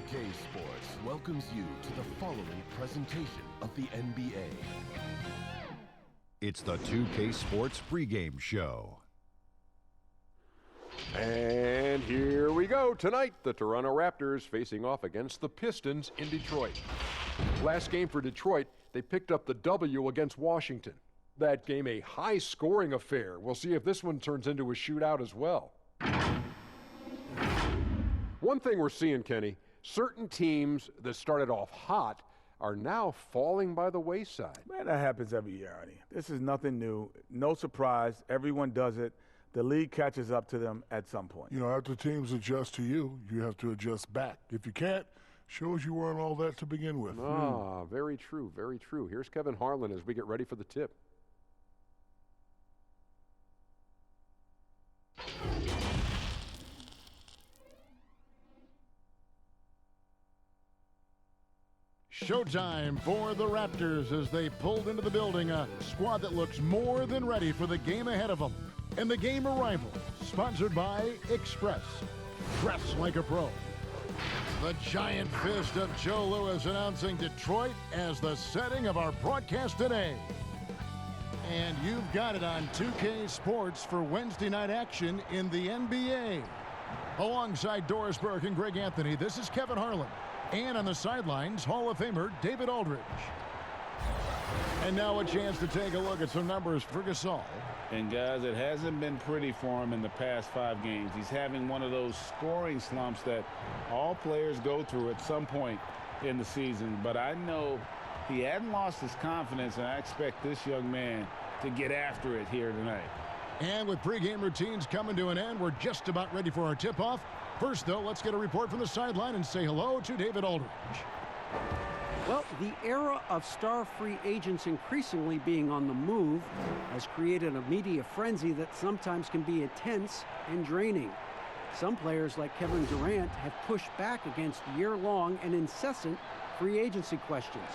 2K Sports welcomes you to the following presentation of the NBA. It's the 2K Sports pregame show. And here we go. Tonight, the Toronto Raptors facing off against the Pistons in Detroit. Last game for Detroit, they picked up the W against Washington. That game a high-scoring affair. We'll see if this one turns into a shootout as well. One thing we're seeing, Kenny, certain teams that started off hot are now falling by the wayside. Man, that happens every year, Arnie. This is nothing new. No surprise. Everyone does it. The league catches up to them at some point. You know, after teams adjust to you, you have to adjust back. If you can't, shows you weren't all that to begin with. Ah, very true, very true. Here's Kevin Harlan as we get ready for the tip. Showtime for the Raptors as they pulled into the building, a squad that looks more than ready for the game ahead of them. And the game arrival, sponsored by Express. Dress like a pro. The giant fist of Joe Louis announcing Detroit as the setting of our broadcast today. And you've got it on 2K Sports for Wednesday night action in the NBA. Alongside Doris Burke and Greg Anthony, this is Kevin Harlan. And on the sidelines, Hall of Famer David Aldridge. And now a chance to take a look at some numbers for Gasol. And guys, it hasn't been pretty for him in the past 5 games. He's having one of those scoring slumps that all players go through at some point in the season. But I know he hadn't lost his confidence, and I expect this young man to get after it here tonight. And with pregame routines coming to an end, we're just about ready for our tip-off. First, though, let's get a report from the sideline and say hello to David Aldridge. Well, the era of star free agents increasingly being on the move has created a media frenzy that sometimes can be intense and draining. Some players like Kevin Durant have pushed back against year-long and incessant free agency questions.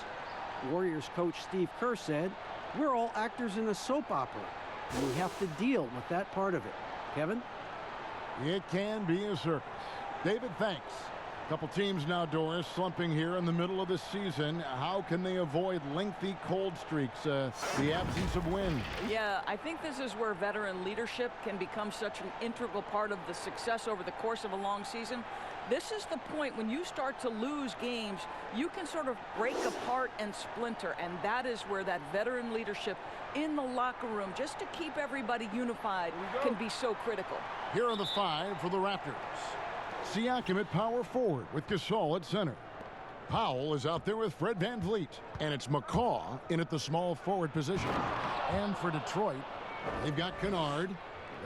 Warriors coach Steve Kerr said, "We're all actors in a soap opera, and we have to deal with that part of it." Kevin? It can be a circus. David, thanks. A couple teams now, Doris, slumping here in the middle of the season. How can they avoid lengthy cold streaks, the absence of wind? Yeah, I think this is where veteran leadership can become such an integral part of the success over the course of a long season. This is the point when you start to lose games, you can sort of break apart and splinter, and that is where that veteran leadership in the locker room, just to keep everybody unified, can be so critical. Here are the 5 for the Raptors. Siakam at power forward with Gasol at center. Powell is out there with Fred VanVleet, and it's McCaw in at the small forward position. And for Detroit, they've got Kennard,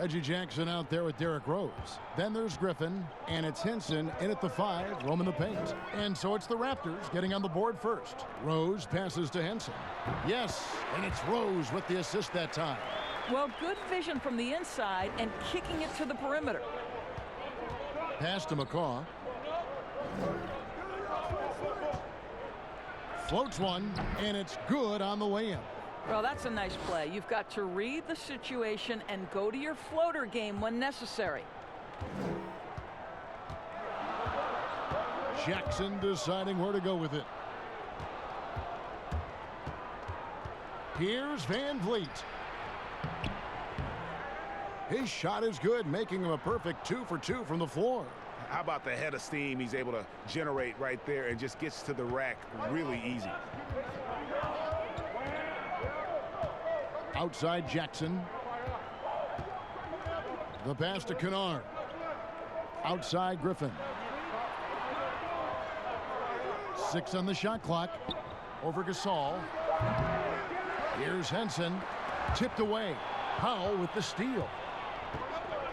Reggie Jackson out there with Derrick Rose. Then there's Griffin, and it's Henson in at the 5, roaming the paint. And so it's the Raptors getting on the board first. Rose passes to Henson. Yes, and it's Rose with the assist that time. Well, good vision from the inside and kicking it to the perimeter. Pass to McCaw. Floats one, and it's good on the way in. Well, that's a nice play. You've got to read the situation and go to your floater game when necessary. Jackson deciding where to go with it. Here's VanVleet. His shot is good, making him a perfect 2 for 2 from the floor. How about the head of steam he's able to generate right there and just gets to the rack really easy. Outside Jackson. The pass to Kennard. Outside Griffin. 6 on the shot clock. Over Gasol. Here's Henson. Tipped away. Powell with the steal.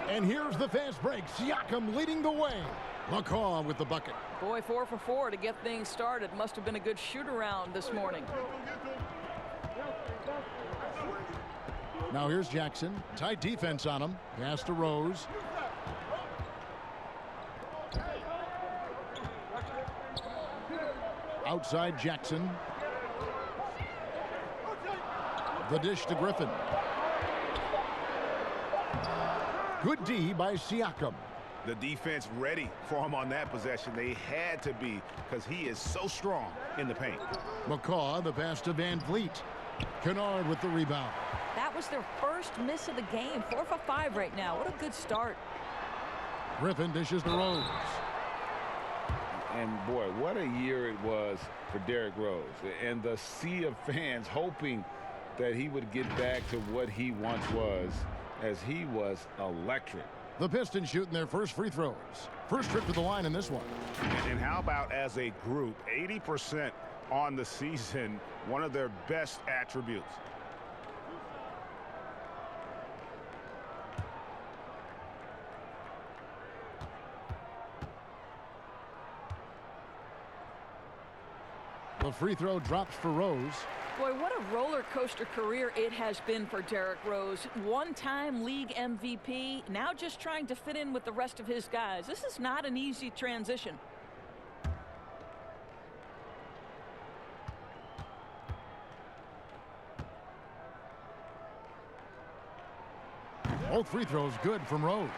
And here's the fast break. Siakam leading the way. McCaw with the bucket. Boy, 4 for 4 to get things started. Must have been a good shoot-around this morning. Now here's Jackson. Tight defense on him. Pass to Rose. Outside Jackson. The dish to Griffin. Good D by Siakam. The defense ready for him on that possession. They had to be, because he is so strong in the paint. McCaw, the pass to Van Vliet. Kennard with the rebound. That was their first miss of the game. 4 for 5 right now. What a good start. Griffin dishes to Rose. And boy, what a year it was for Derrick Rose. And the sea of fans hoping that he would get back to what he once was, as he was electric. The Pistons shooting their first free throws. First trip to the line in this one. And how about as a group, 80% on the season, one of their best attributes. The free throw drops for Rose. Boy, what a roller coaster career it has been for Derrick Rose. One-time league MVP, now just trying to fit in with the rest of his guys. This is not an easy transition. Both free throws good from Rose.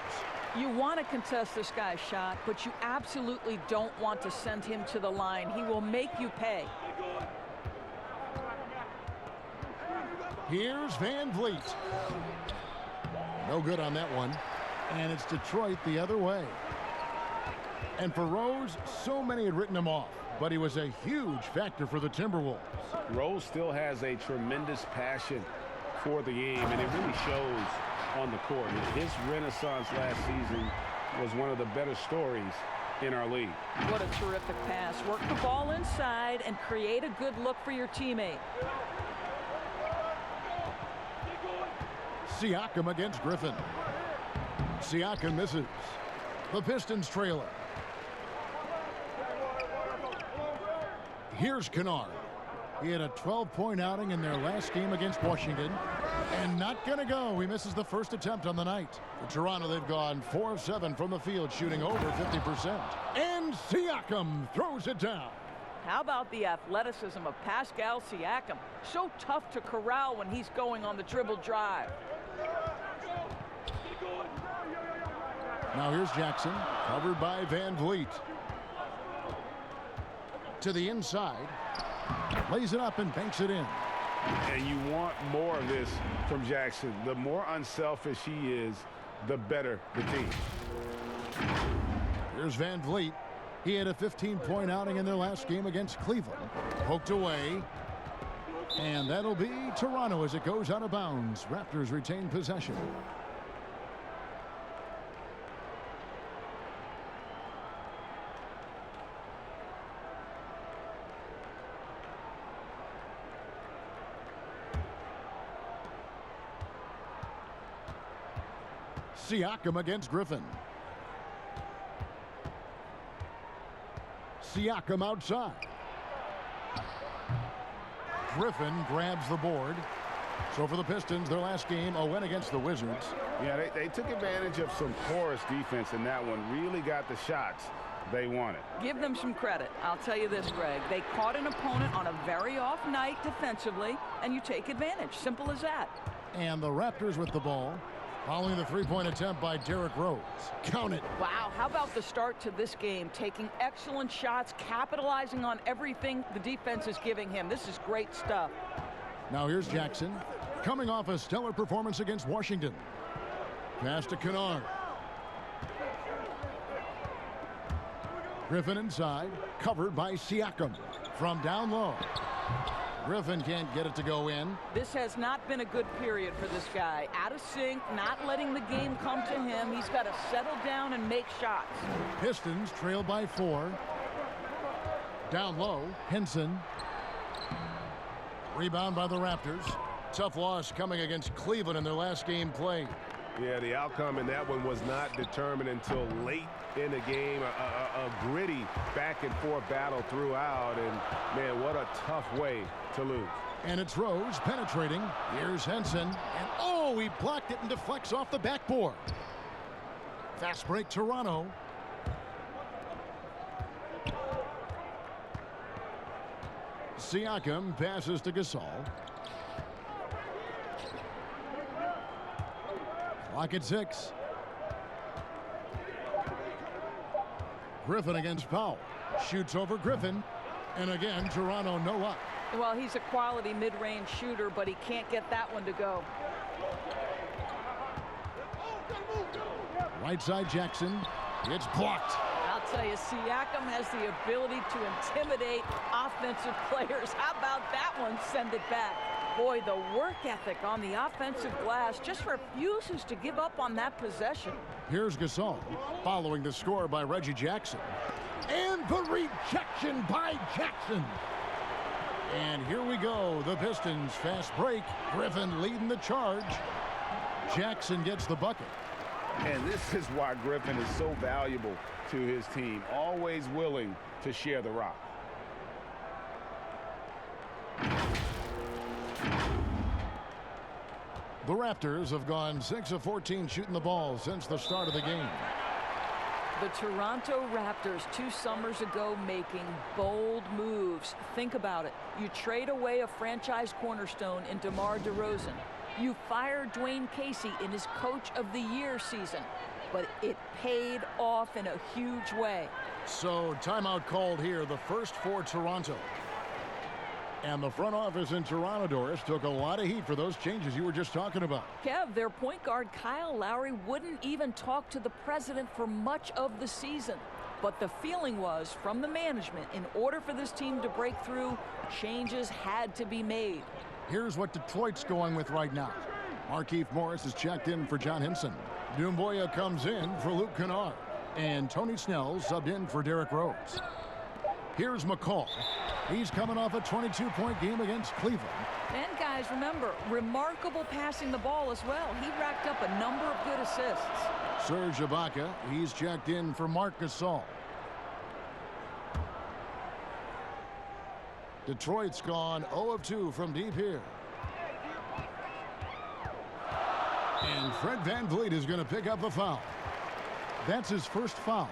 You want to contest this guy's shot, but you absolutely don't want to send him to the line. He will make you pay. Here's Van Vliet. No good on that one. And it's Detroit the other way. And for Rose, so many had written him off, but he was a huge factor for the Timberwolves. Rose still has a tremendous passion for the game, and it really shows on the court. His renaissance last season was one of the better stories in our league. What a terrific pass. Work the ball inside and create a good look for your teammate. Siakam against Griffin. Siakam misses. The Pistons trailer. Here's Kennard. He had a 12-point outing in their last game against Washington. And not going to go. He misses the first attempt on the night. For Toronto, they've gone 4 of 7 from the field, shooting over 50%. And Siakam throws it down. How about the athleticism of Pascal Siakam? So tough to corral when he's going on the dribble drive. Now here's Jackson, covered by Van Vliet. To the inside. Lays it up and banks it in. And you want more of this from Jackson. The more unselfish he is, the better the team. Here's Van Vliet. He had a 15-point outing in their last game against Cleveland. Poked away. And that'll be Toronto as it goes out of bounds. Raptors retain possession. Siakam against Griffin. Siakam outside. Griffin grabs the board. So for the Pistons, their last game, a win against the Wizards. Yeah, they took advantage of some porous defense in that one. Really got the shots they wanted. Give them some credit. I'll tell you this, Greg. They caught an opponent on a very off night defensively, and you take advantage. Simple as that. And the Raptors with the ball. Following the three-point attempt by Derrick Rose. Count it. Wow, how about the start to this game? Taking excellent shots, capitalizing on everything the defense is giving him. This is great stuff. Now here's Jackson, coming off a stellar performance against Washington. Pass to Kennard. Griffin inside, covered by Siakam. From down low. Griffin can't get it to go in. This has not been a good period for this guy. Out of sync, not letting the game come to him. He's got to settle down and make shots. Pistons trail by 4. Down low, Henson. Rebound by the Raptors. Tough loss coming against Cleveland in their last game played. Yeah, the outcome in that one was not determined until late in the game. A gritty back-and-forth battle throughout, and, man, what a tough way to lose. And it's Rose penetrating. Here's Henson. And, oh, he blocked it and deflects off the backboard. Fast break, Toronto. Siakam passes to Gasol. Clock at 6. Griffin against Powell. Shoots over Griffin. And again, Toronto no luck. Well, he's a quality mid-range shooter, but he can't get that one to go. Right side Jackson. It's blocked. I'll tell you, Siakam has the ability to intimidate offensive players. How about that one? Send it back. Boy, the work ethic on the offensive glass just refuses to give up on that possession. Here's Gasol, following the score by Reggie Jackson. And the rejection by Jackson. And here we go. The Pistons fast break. Griffin leading the charge. Jackson gets the bucket. And this is why Griffin is so valuable to his team. Always willing to share the rock. The Raptors have gone 6 of 14 shooting the ball since the start of the game. The Toronto Raptors 2 summers ago making bold moves. Think about it. You trade away a franchise cornerstone in DeMar DeRozan. You fire Dwayne Casey in his Coach of the Year season. But it paid off in a huge way. So timeout called here, the first for Toronto. And the front office in Toronto, Doris, took a lot of heat for those changes you were just talking about. Kev, their point guard Kyle Lowry wouldn't even talk to the president for much of the season. But the feeling was, from the management, in order for this team to break through, changes had to be made. Here's what Detroit's going with right now. Markieff Morris is checked in for John Henson. Doumbouya comes in for Luke Kennard. And Tony Snell subbed in for Derrick Rose. Here's McCall. He's coming off a 22-point game against Cleveland. And guys, remember, remarkable passing the ball as well. He racked up a number of good assists. Serge Ibaka, he's checked in for Marc Gasol. Detroit's gone 0 of 2 from deep here. And Fred VanVleet is going to pick up a foul. That's his first foul.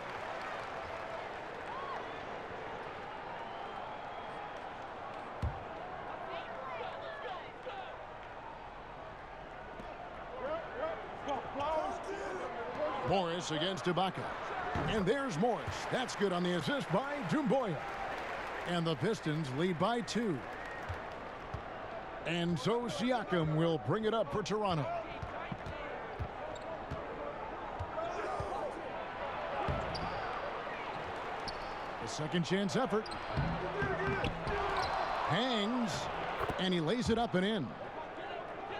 Morris against Ibaka. And there's Morris. That's good on the assist by Doumbouya. And the Pistons lead by 2. And so Siakam will bring it up for Toronto. A second chance effort. Hangs. And he lays it up and in.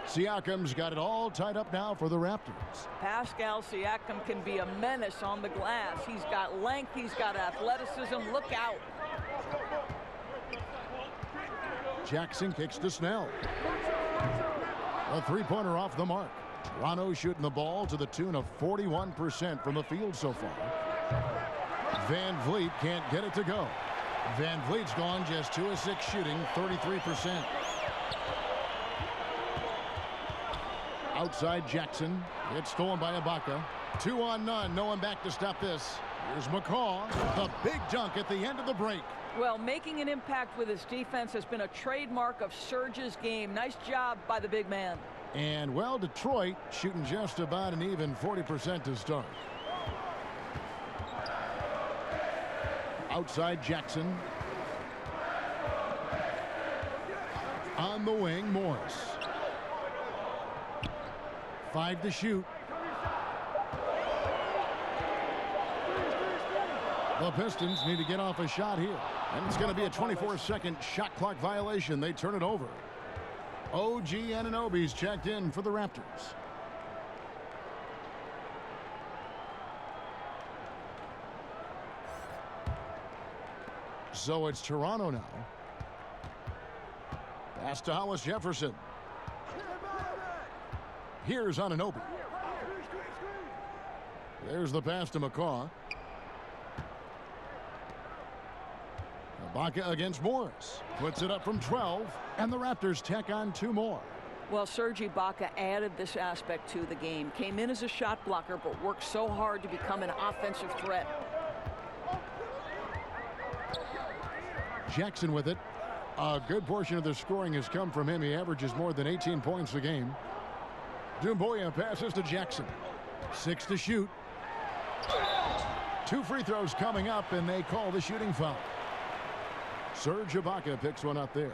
Siakam's got it all tied up now for the Raptors. Pascal Siakam can be a menace on the glass. He's got length, he's got athleticism. Look out. Jackson kicks to Snell. A three-pointer off the mark. Toronto shooting the ball to the tune of 41% from the field so far. VanVleet can't get it to go. VanVleet's gone just 2 of 6 shooting, 33%. Outside Jackson. It's stolen by Ibaka. 2 on none. No one back to stop this. Here's McCaw. The big dunk at the end of the break. Well, making an impact with his defense has been a trademark of Serge's game. Nice job by the big man. And, well, Detroit shooting just about an even 40% to start. Outside Jackson. On the wing, Morris. 5 to shoot. The Pistons need to get off a shot here. And it's going to be a 24-second shot clock violation. They turn it over. OG Anunoby's checked in for the Raptors. So it's Toronto now. Pass to Hollis Jefferson. Here's Anunoby. There's the pass to McCaw. Ibaka against Morris. Puts it up from 12. And the Raptors tack on 2 more. Well, Serge Ibaka added this aspect to the game. Came in as a shot blocker, but worked so hard to become an offensive threat. Jackson with it. A good portion of the scoring has come from him. He averages more than 18 points a game. Doumbouya passes to Jackson. 6 to shoot. 2 free throws coming up, and they call the shooting foul. Serge Ibaka picks one up there.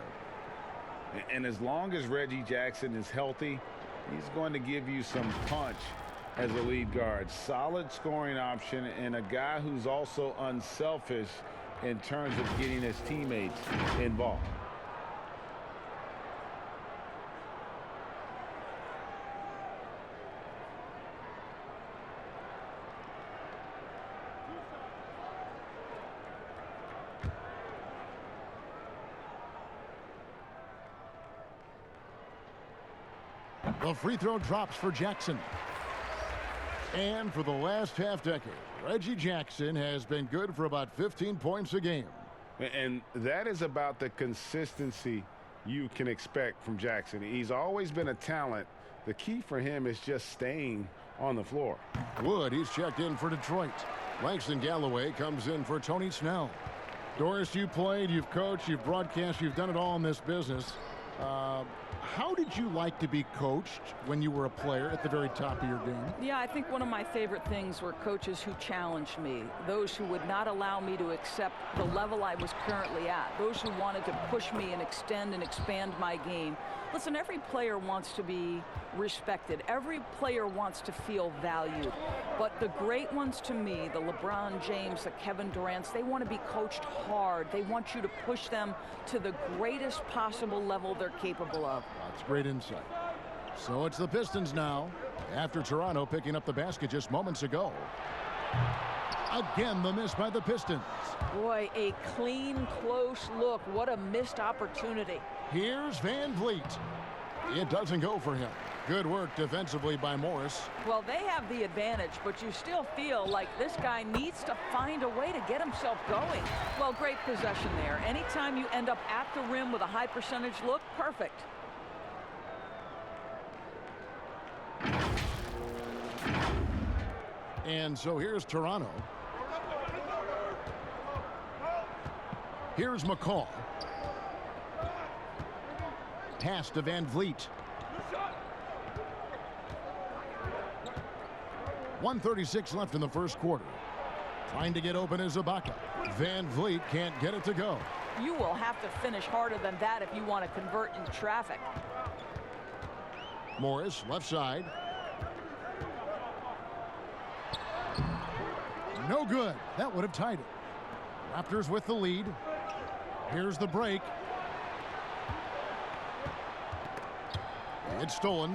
And as long as Reggie Jackson is healthy, he's going to give you some punch as a lead guard. Solid scoring option and a guy who's also unselfish in terms of getting his teammates involved. The free throw drops for Jackson. And for the last half decade, Reggie Jackson has been good for about 15 points a game. And that is about the consistency you can expect from Jackson. He's always been a talent. The key for him is just staying on the floor. Wood, he's checked in for Detroit. Langston Galloway comes in for Tony Snell. Doris, you played, you've coached, you've broadcast, you've done it all in this business. How did you like to be coached when you were a player at the very top of your game? Yeah, I think one of my favorite things were coaches who challenged me, those who would not allow me to accept the level I was currently at, those who wanted to push me and extend and expand my game. Listen, every player wants to be respected. Every player wants to feel valued. But the great ones to me, the LeBron James, the Kevin Durants, they want to be coached hard. They want you to push them to the greatest possible level they're capable of. That's great insight. So it's the Pistons now, after Toronto picking up the basket just moments ago. Again, the miss by the Pistons. Boy, a clean, close look. What a missed opportunity. Here's Van Vliet. It doesn't go for him. Good work defensively by Morris. Well, they have the advantage, but you still feel like this guy needs to find a way to get himself going. Well, great possession there. Anytime you end up at the rim with a high percentage look, perfect. And so here's Toronto. Here's McCall. Pass to Van Vliet. 1:36 left in the first quarter. Trying to get open is Ibaka. Van Vliet can't get it to go. You will have to finish harder than that if you want to convert into traffic. Morris, left side. No good. That would have tied it. Raptors with the lead. Here's the break. It's stolen.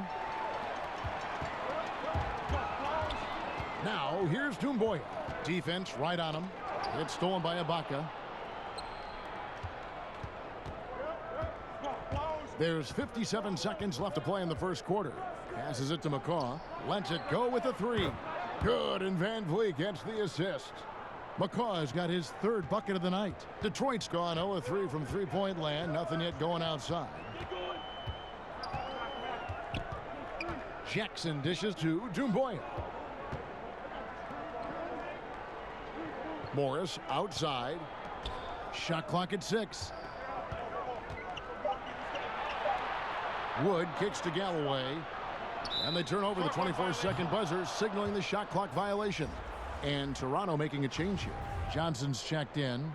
Now, here's Doumbouya. Defense right on him. It's stolen by Ibaka. There's 57 seconds left to play in the first quarter. Passes it to McCaw. Lets it go with a three. Good, and Van Vliet gets the assist. McCaw has got his third bucket of the night. Detroit's gone 0-3 from three-point land. Nothing yet going outside. Jackson dishes to Doumbouya. Morris outside. Shot clock at 6. Wood kicks to Galloway. And they turn over the 24-second buzzer, signaling the shot clock violation. And Toronto making a change here. Johnson's checked in.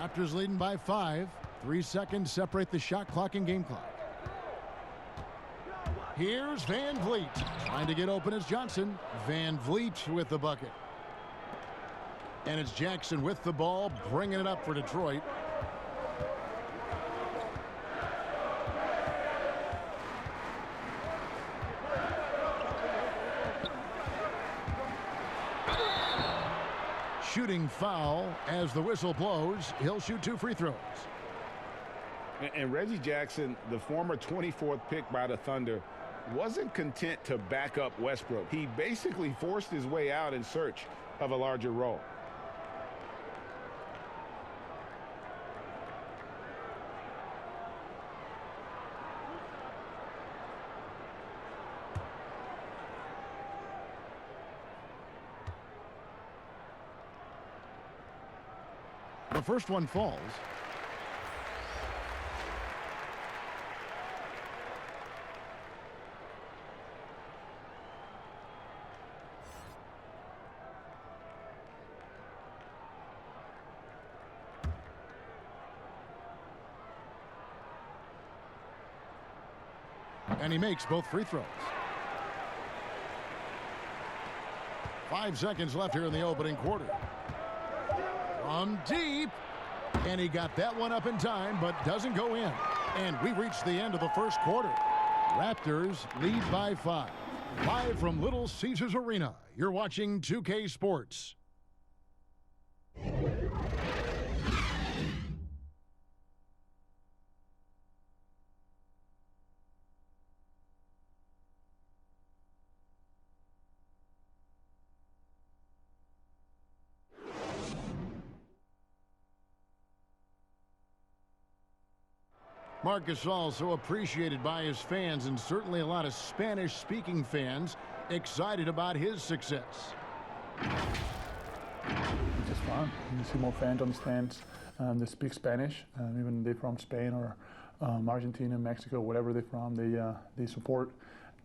Raptors leading by 5. 3 seconds separate the shot clock and game clock. Here's Van Vliet. Trying to get open is Johnson. Van Vliet with the bucket. And it's Jackson with the ball, bringing it up for Detroit. Shooting foul as the whistle blows. He'll shoot 2 free throws. And Reggie Jackson, the former 24th pick by the Thunder, wasn't content to back up Westbrook. He basically forced his way out in search of a larger role. The first one falls. And he makes both free throws. 5 seconds left here in the opening quarter. From deep. And he got that one up in time, but doesn't go in. And we reach the end of the first quarter. Raptors lead by 5. Live from Little Caesars Arena, you're watching 2K Sports. Marc Gasol so appreciated by his fans, and certainly a lot of Spanish-speaking fans excited about his success. It's just fun. You see more fans on the stands that speak Spanish, even they're from Spain or Argentina, Mexico, whatever they're from. They support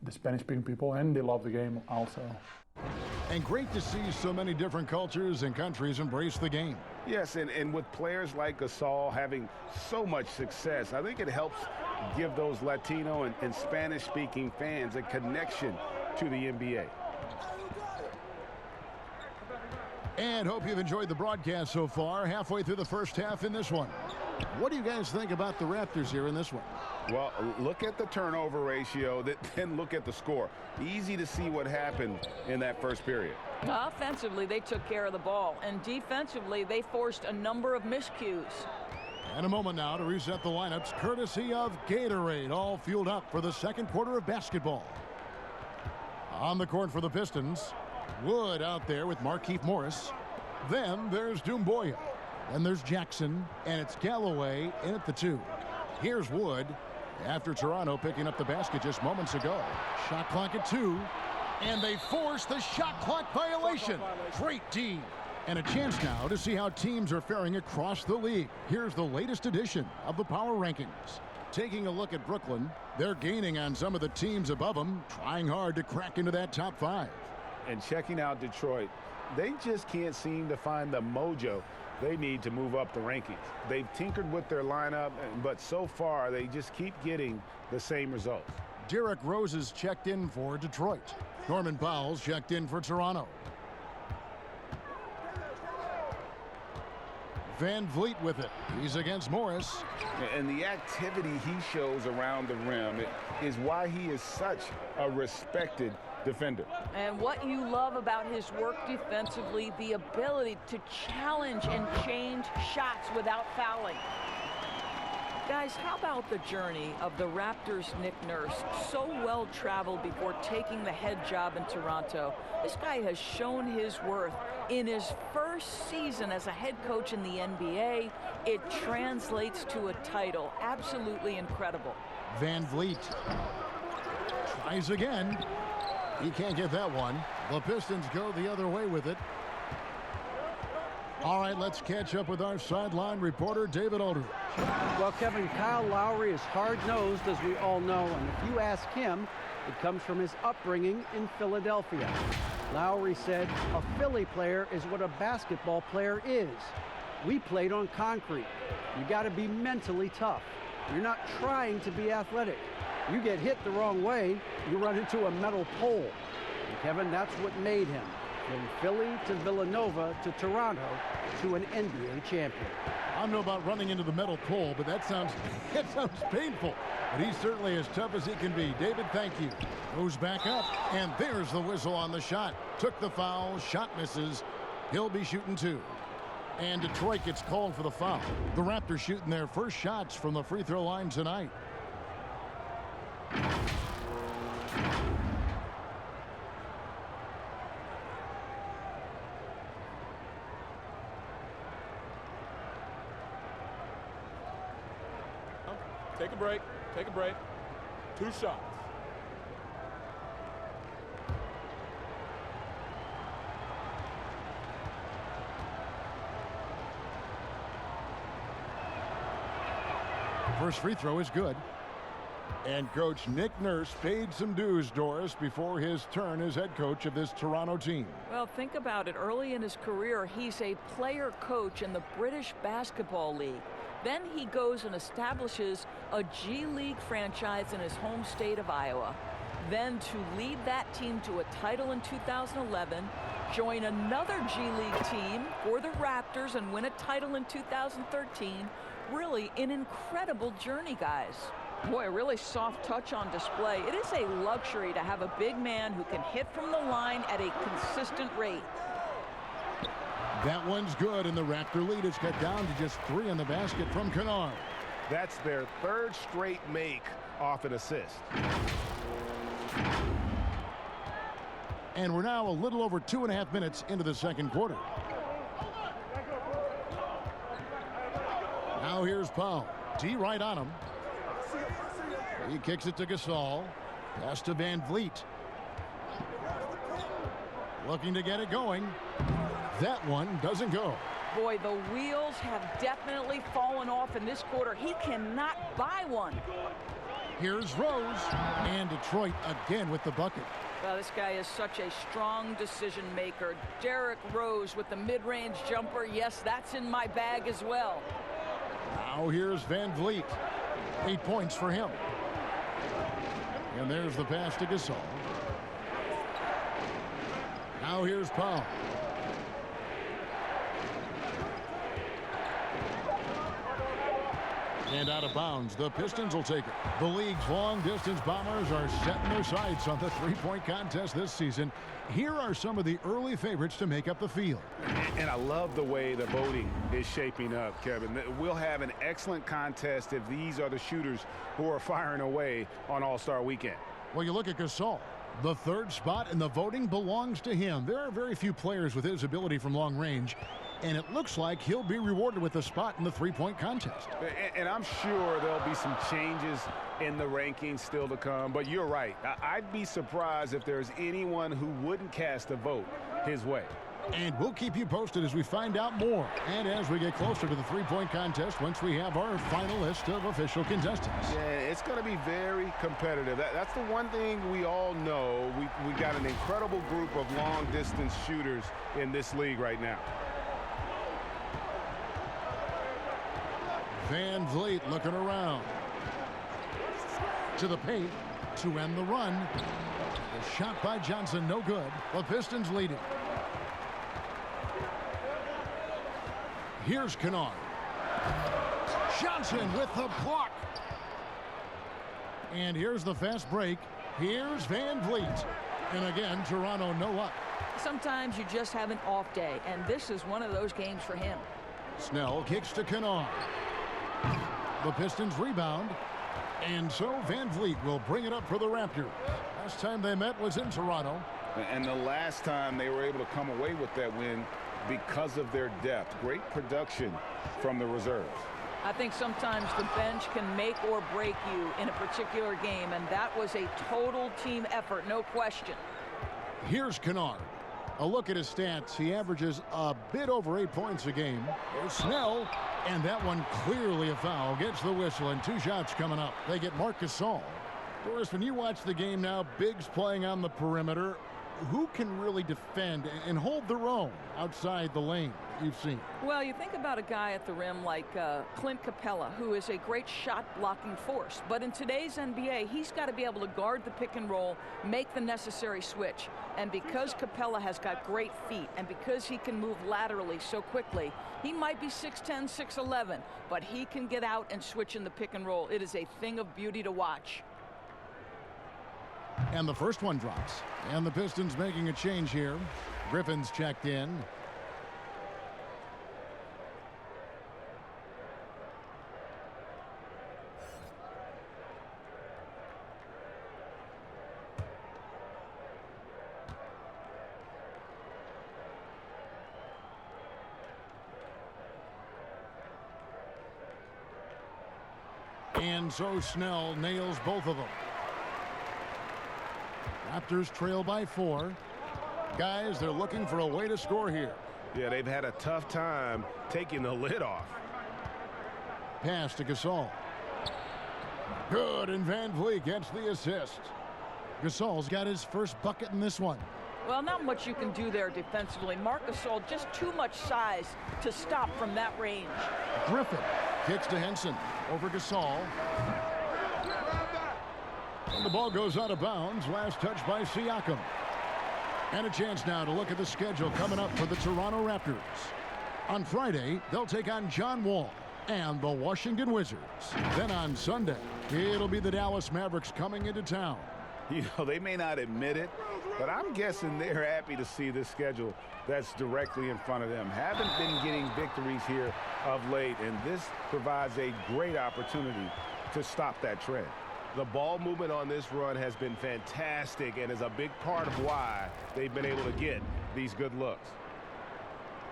the Spanish-speaking people, and they love the game also. And great to see so many different cultures and countries embrace the game. Yes, and with players like Gasol having so much success, I think it helps give those Latino and Spanish-speaking fans a connection to the NBA. And hope you've enjoyed the broadcast so far. Halfway through the first half in this one. What do you guys think about the Raptors here in this one? Well, look at the turnover ratio, then look at the score. Easy to see what happened in that first period. Offensively, they took care of the ball, and defensively, they forced a number of miscues. And a moment now to reset the lineups, courtesy of Gatorade, all fueled up for the second quarter of basketball. On the court for the Pistons, Wood out there with Markieff Morris. Then there's Doumbouya. Then there's Jackson, and it's Galloway in at the 2. Here's Wood after Toronto picking up the basket just moments ago. Shot clock at 2, and they force the shot clock violation. Great D. And a chance now to see how teams are faring across the league. Here's the latest edition of the Power Rankings. Taking a look at Brooklyn, they're gaining on some of the teams above them, trying hard to crack into that top 5. And checking out Detroit, they just can't seem to find the mojo they need to move up the rankings. They've tinkered with their lineup, but so far they just keep getting the same results. Derrick Rose is checked in for Detroit. Norman Powell's checked in for Toronto. Van Vliet with it. He's against Morris. And the activity he shows around the rim is why he is such a respected defender. And what you love about his work defensively, the ability to challenge and change shots without fouling. Guys, how about the journey of the Raptors' Nick Nurse? So well traveled before taking the head job in Toronto. This guy has shown his worth. In his first season as a head coach in the NBA, it translates to a title. Absolutely incredible. Van Vliet tries again. He can't get that one. The Pistons go the other way with it. All right, let's catch up with our sideline reporter, David Aldridge. Well, Kevin, Kyle Lowry is hard-nosed, as we all know, and if you ask him, it comes from his upbringing in Philadelphia. Lowry said, a Philly player is what a basketball player is. We played on concrete. You got to be mentally tough. You're not trying to be athletic. You get hit the wrong way, you run into a metal pole. And Kevin, that's what made him. From Philly to Villanova to Toronto to an NBA champion. I don't know about running into the metal pole, but that sounds painful. But he's certainly as tough as he can be. David, thank you. Goes back up, and there's the whistle on the shot. Took the foul, shot misses. He'll be shooting 2. And Detroit gets called for the foul. The Raptors shooting their first shots from the free throw line tonight. Take a break. Take a break. 2 shots. First free throw is good. And Coach Nick Nurse paid some dues, Doris, before his turn as head coach of this Toronto team. Well, think about it. Early in his career, he's a player coach in the British Basketball League. Then he goes and establishes a G League franchise in his home state of Iowa. Then to lead that team to a title in 2011, join another G League team for the Raptors and win a title in 2013. Really an incredible journey, guys. Boy, a really soft touch on display. It is a luxury to have a big man who can hit from the line at a consistent rate. That one's good, and the Raptor lead is cut down to just 3 in the basket from Kennard. That's their 3rd straight make off an assist. And we're now a little over 2.5 minutes into the second quarter. Now here's Powell. T right on him. He kicks it to Gasol. Pass to Van Vliet. Looking to get it going. That one doesn't go. Boy, the wheels have definitely fallen off in this quarter. He cannot buy one. Here's Rose. And Detroit again with the bucket. Well, this guy is such a strong decision maker. Derrick Rose with the mid-range jumper. Yes, that's in my bag as well. Now here's Van Vliet. 8 points for him. And there's the pass to Gasol. Now here's Powell. And out of bounds. The Pistons will take it. The league's long-distance bombers are setting their sights on the three-point contest this season. Here are some of the early favorites to make up the field. And I love the way the voting is shaping up, Kevin. We'll have an excellent contest if these are the shooters who are firing away on All-Star Weekend. Well, you look at Gasol. The 3rd spot in the voting belongs to him. There are very few players with his ability from long range, and it looks like he'll be rewarded with a spot in the three-point contest. And I'm sure there'll be some changes in the rankings still to come, but you're right. I'd be surprised if there's anyone who wouldn't cast a vote his way. And we'll keep you posted as we find out more and as we get closer to the three-point contest once we have our final list of official contestants. Yeah, it's going to be very competitive. That's the one thing we all know. We got an incredible group of long-distance shooters in this league right now. Van Vliet looking around. To the paint to end the run. The shot by Johnson, no good. The Pistons leading. Here's Kennard. Johnson with the block. And here's the fast break. Here's Van Vliet. And again, Toronto no up. Sometimes you just have an off day, and this is one of those games for him. Snell kicks to Kennard. The Pistons rebound. And so Van Vliet will bring it up for the Raptors. Last time they met was in Toronto. And the last time they were able to come away with that win because of their depth. Great production from the reserves. I think sometimes the bench can make or break you in a particular game, and that was a total team effort, no question. Here's Kennard. A look at his stats. He averages a bit over 8 points a game. Here's Snell, and that one clearly a foul. Gets the whistle, and 2 shots coming up. They get Marc Gasol. Doris, when you watch the game now, bigs playing on the perimeter, who can really defend and hold their own outside the lane you've seen? Well, you think about a guy at the rim like Clint Capella, who is a great shot-blocking force. But in today's NBA, he's got to be able to guard the pick and roll, make the necessary switch. And because Capella has got great feet and because he can move laterally so quickly, he might be 6'10", 6'11", but he can get out and switch in the pick and roll. It is a thing of beauty to watch. And the first one drops. And the Pistons making a change here. Griffin's checked in. And so Snell nails both of them. Raptors trail by 4. Guys, they're looking for a way to score here. Yeah, they've had a tough time taking the lid off. Pass to Gasol. Good, and Van Vliet gets the assist. Gasol's got his first bucket in this one. Well, not much you can do there defensively. Marc Gasol, just too much size to stop from that range. Griffin kicks to Henson. Over Gasol. And the ball goes out of bounds. Last touch by Siakam. And a chance now to look at the schedule coming up for the Toronto Raptors. On Friday, they'll take on John Wall and the Washington Wizards. Then on Sunday, it'll be the Dallas Mavericks coming into town. You know, they may not admit it, but I'm guessing they're happy to see this schedule that's directly in front of them. Haven't been getting victories here of late, and this provides a great opportunity to stop that trend. The ball movement on this run has been fantastic and is a big part of why they've been able to get these good looks.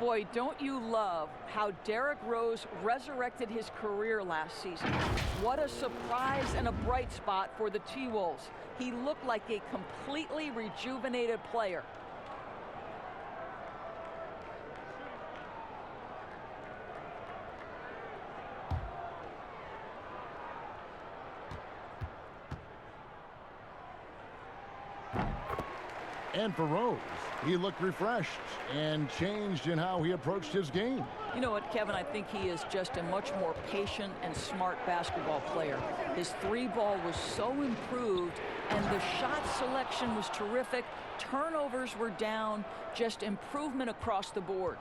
Boy, don't you love how Derrick Rose resurrected his career last season. What a surprise and a bright spot for the T-Wolves. He looked like a completely rejuvenated player. And for Rose, he looked refreshed and changed in how he approached his game. You know what, Kevin? I think he is just a much more patient and smart basketball player. His three ball was so improved, and the shot selection was terrific. Turnovers were down, just improvement across the board.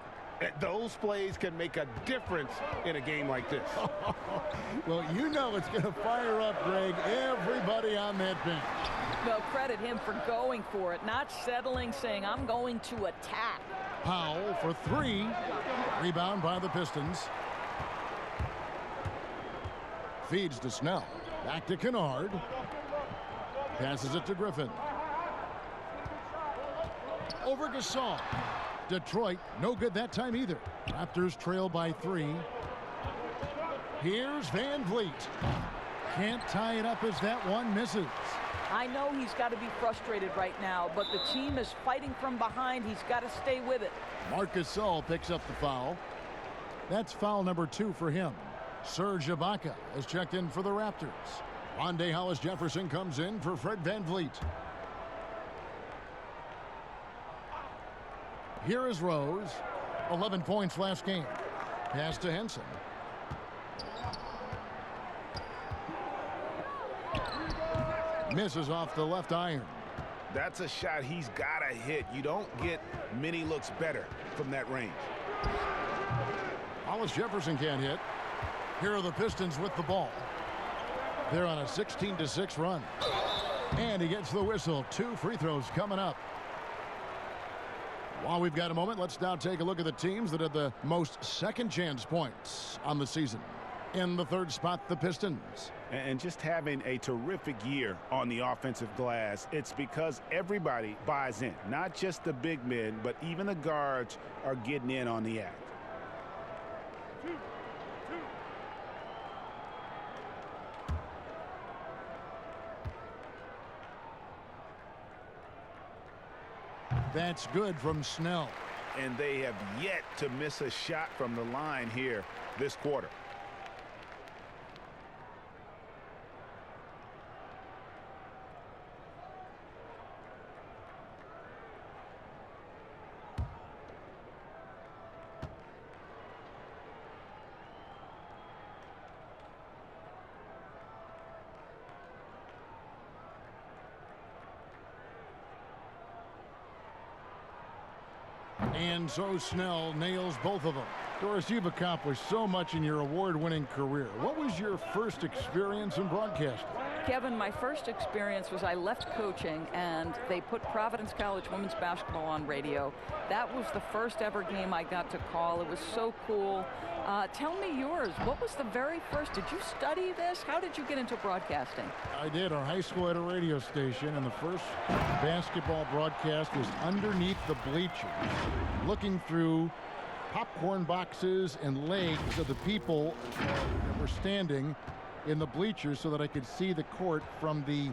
Those plays can make a difference in a game like this. Well, you know it's going to fire up, Greg, everybody on that bench. Well, credit him for going for it, not settling, saying, I'm going to attack. Powell for three. Rebound by the Pistons. Feeds to Snell. Back to Kennard. Passes it to Griffin. Over Gasol. Detroit, no good that time either. Raptors trail by 3. Here's Van Vliet. Can't tie it up as that one misses. I know he's got to be frustrated right now, but the team is fighting from behind. He's got to stay with it. Marc Gasol picks up the foul. That's foul number 2 for him. Serge Ibaka has checked in for the Raptors. Rondé Hollis-Jefferson comes in for Fred Van Vliet. Here is Rose. 11 points last game. Pass to Henson. Misses off the left iron. That's a shot he's got to hit. You don't get many looks better from that range. Hollis-Jefferson can't hit. Here are the Pistons with the ball. They're on a 16-6 run. And he gets the whistle. 2 free throws coming up. While we've got a moment, let's now take a look at the teams that had the most second chance points on the season. In the third spot, the Pistons. And just having a terrific year on the offensive glass, it's because everybody buys in. Not just the big men, but even the guards are getting in on the act. That's good from Snell. And they have yet to miss a shot from the line here this quarter. And so Snell nails both of them. Doris, you've accomplished so much in your award-winning career. What was your first experience in broadcasting? Kevin, my first experience was I left coaching and they put Providence College women's basketball on radio. That was the first ever game I got to call. It was so cool. Tell me yours. What was the very first? Did you study this? How did you get into broadcasting? I did. Our high school had a radio station, and the first basketball broadcast was underneath the bleachers, looking through popcorn boxes and legs of the people that were standing in the bleachers so that I could see the court from the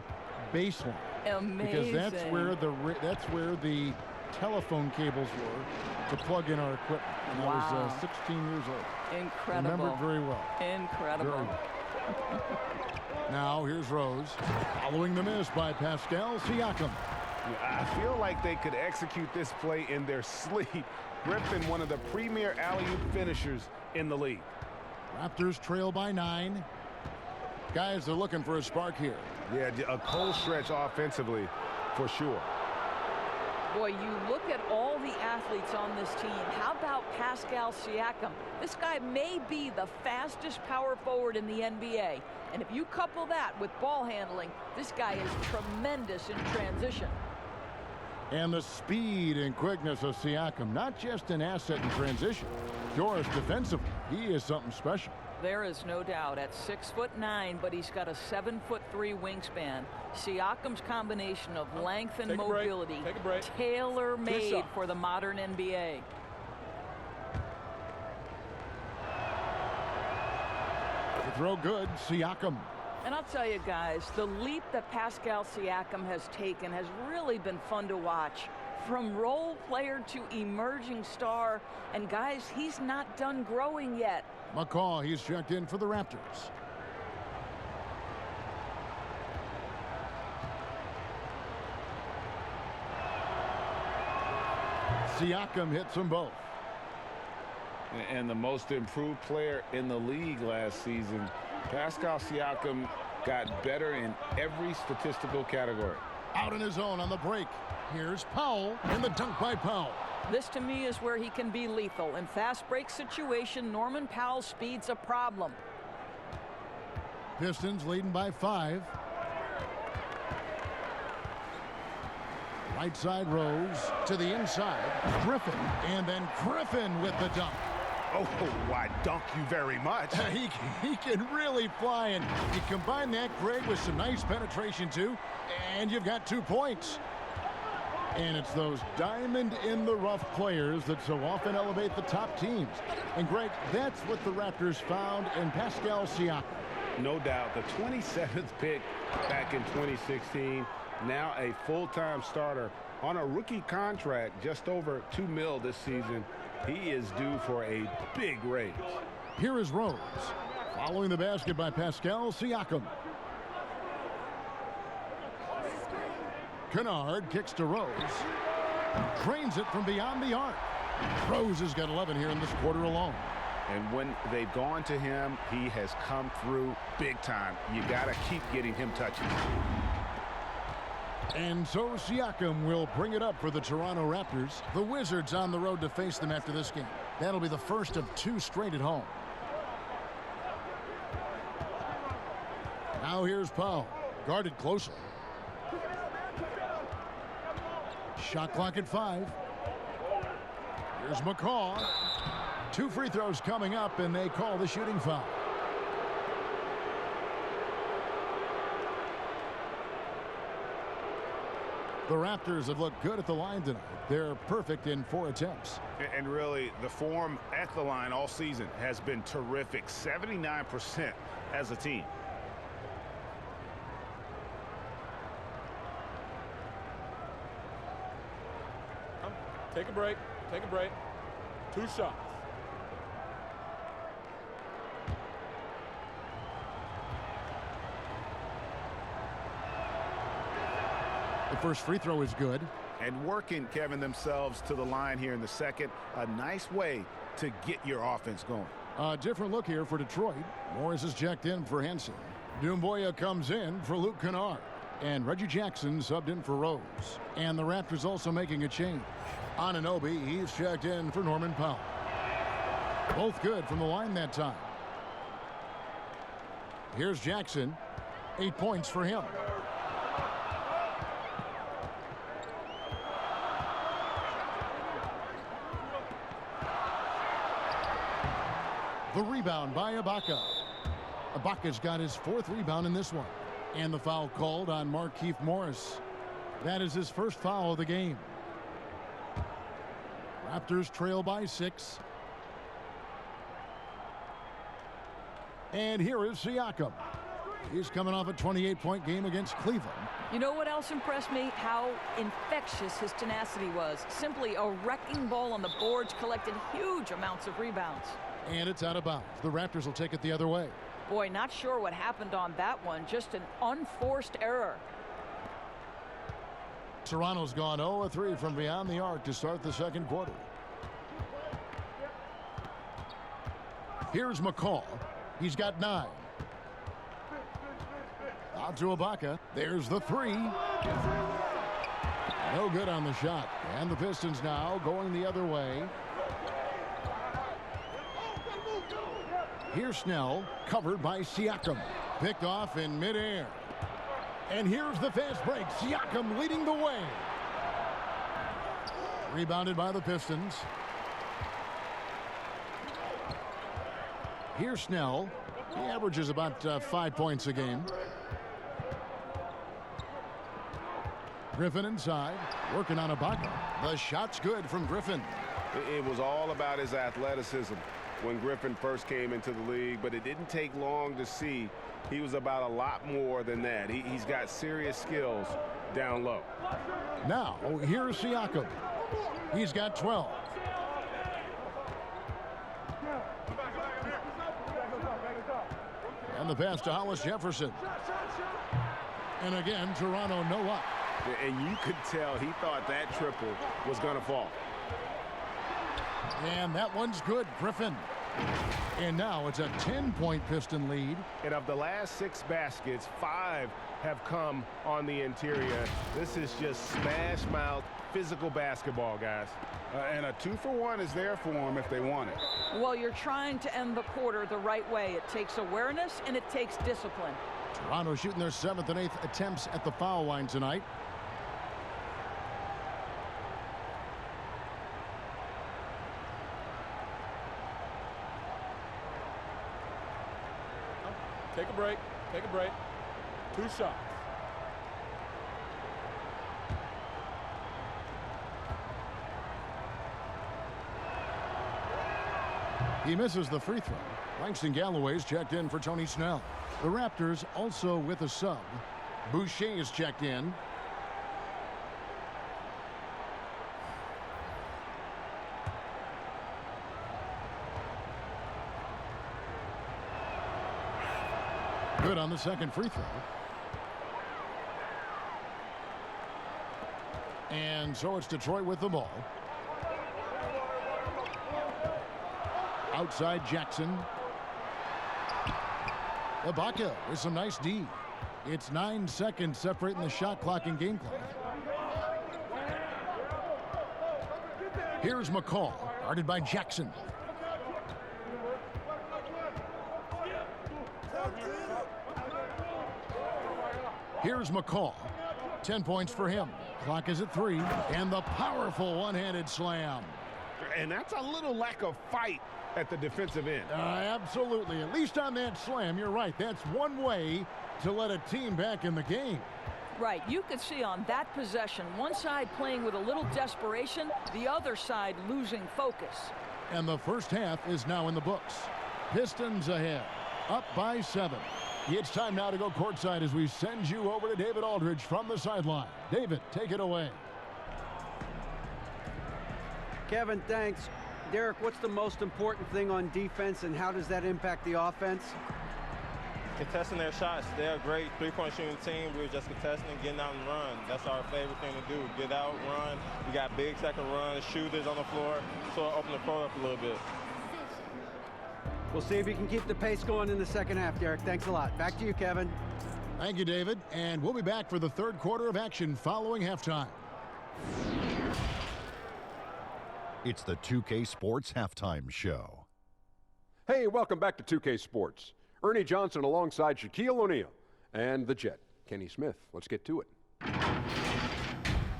baseline. Amazing. Because that's where the telephone cables were to plug in our equipment. And wow. I was 16 years old. Incredible. Remember it very well. Incredible. Very well. Now here's Rose. Following the miss by Pascal Siakam. I feel like they could execute this play in their sleep. Griffin, one of the premier alley-oop finishers in the league. Raptors trail by 9. Guys are looking for a spark here. Yeah, a cold stretch offensively for sure. Boy, you look at all the athletes on this team. How about Pascal Siakam? This guy may be the fastest power forward in the NBA. And if you couple that with ball handling, this guy is tremendous in transition. And the speed and quickness of Siakam, not just an asset in transition. Doris defensively, he is something special. There is no doubt at 6'9", but he's got a 7'3" wingspan. Siakam's combination of length and mobility, tailor-made for the modern NBA. The throw good, Siakam. And I'll tell you guys, the leap that Pascal Siakam has taken has really been fun to watch. From role player to emerging star, and guys, he's not done growing yet. McCaw, he's checked in for the Raptors. Siakam hits them both. And the most improved player in the league last season, Pascal Siakam, got better in every statistical category. Out in his own on the break. Here's Powell, and the dunk by Powell. This, to me, is where he can be lethal. In fast break situation, Norman Powell's speed's a problem. Pistons leading by 5. Right side Rose to the inside. Griffin, and then Griffin with the dunk. Oh, why, dunk you very much. He can really fly, and you combine that, Greg, with some nice penetration, too, and you've got 2 points. And it's those diamond-in-the-rough players that so often elevate the top teams. And, Greg, that's what the Raptors found in Pascal Siakam. No doubt. The 27th pick back in 2016, now a full-time starter on a rookie contract, just over $2 million this season. He is due for a big raise. Here is Rose, following the basket by Pascal Siakam. Kennard kicks to Rose. Drains it from beyond the arc. Rose has got 11 here in this quarter alone. And when they've gone to him, he has come through big time. You got to keep getting him touches. And so Siakam will bring it up for the Toronto Raptors. The Wizards on the road to face them after this game. That'll be the first of 2 straight at home. Now here's Powell, guarded closely. Shot clock at 5. Here's McCaw. 2 free throws coming up, and they call the shooting foul. The Raptors have looked good at the line tonight. They're perfect in 4 attempts. And really, the form at the line all season has been terrific. 79% as a team. Take a break. Take a break. 2 shots. The first free throw is good. And working, Kevin, themselves to the line here in the second. A nice way to get your offense going. A different look here for Detroit. Morris is checked in for Henson. Doumbouya comes in for Luke Kennard. And Reggie Jackson subbed in for Rose. And the Raptors also making a change. Anunoby, he's checked in for Norman Powell. Both good from the line that time. Here's Jackson. 8 points for him. The rebound by Ibaka. Ibaka's got his 4th rebound in this one. And the foul called on Markieff Morris. That is his first foul of the game. Raptors trail by 6. And here is Siakam. He's coming off a 28-point game against Cleveland. You know what else impressed me? How infectious his tenacity was. Simply a wrecking ball on the boards, collected huge amounts of rebounds. And it's out of bounds. The Raptors will take it the other way. Boy, not sure what happened on that one. Just an unforced error. Toronto's gone 0-3 from beyond the arc to start the second quarter. Here's McCall. He's got 9. Out to Ibaka. There's the 3. No good on the shot. And the Pistons now going the other way. Here's Snell, covered by Siakam. Picked off in midair. And here's the fast break. Siakam leading the way. Rebounded by the Pistons. Here's Snell. He averages about 5 points a game. Griffin inside, working on Ibaka. The shot's good from Griffin. It was all about his athleticism when Griffin first came into the league, but it didn't take long to see he was about a lot more than that. He's got serious skills down low. Now, here's Siakam. He's got 12. And the pass to Hollis Jefferson. And again, Toronto no luck. And you could tell he thought that triple was going to fall. And that one's good, Griffin. And now it's a 10-point Piston lead. And of the last 6 baskets, 5 have come on the interior. This is just smash mouth physical basketball, guys. And a 2-for-1 is there for them if they want it. Well, you're trying to end the quarter the right way. It takes awareness and it takes discipline. Toronto shooting their 7th and 8th attempts at the foul line tonight. Take a break. Take a break. 2 shots. He misses the free throw. Langston Galloway's checked in for Tony Snell. The Raptors also with a sub. Boucher is checked in. Good on the second free throw. And so it's Detroit with the ball. Outside Jackson. Ibaka with some nice D. It's 9 seconds separating the shot clock and game clock. Here's McCall, guarded by Jackson. Here's McCall. 10 points for him. Clock is at 3. And the powerful one-handed slam. And that's a little lack of fight at the defensive end. Absolutely. At least on that slam, you're right. That's one way to let a team back in the game. Right. You could see on that possession, one side playing with a little desperation, the other side losing focus. And the first half is now in the books. Pistons ahead, up by 7. It's time now to go courtside as we send you over to David Aldridge from the sideline. David, take it away. Kevin, thanks. Derek, what's the most important thing on defense, and how does that impact the offense? Contesting their shots. They're a great three-point shooting team. We're just contesting, getting out and run. That's our favorite thing to do. Get out, run. We got big second run, shooters on the floor, so open the floor up a little bit. We'll see if you can keep the pace going in the second half, Derek. Thanks a lot. Back to you, Kevin. Thank you, David. And we'll be back for the third quarter of action following halftime. It's the 2K Sports Halftime Show. Hey, welcome back to 2K Sports. Ernie Johnson alongside Shaquille O'Neal and the Jet, Kenny Smith. Let's get to it.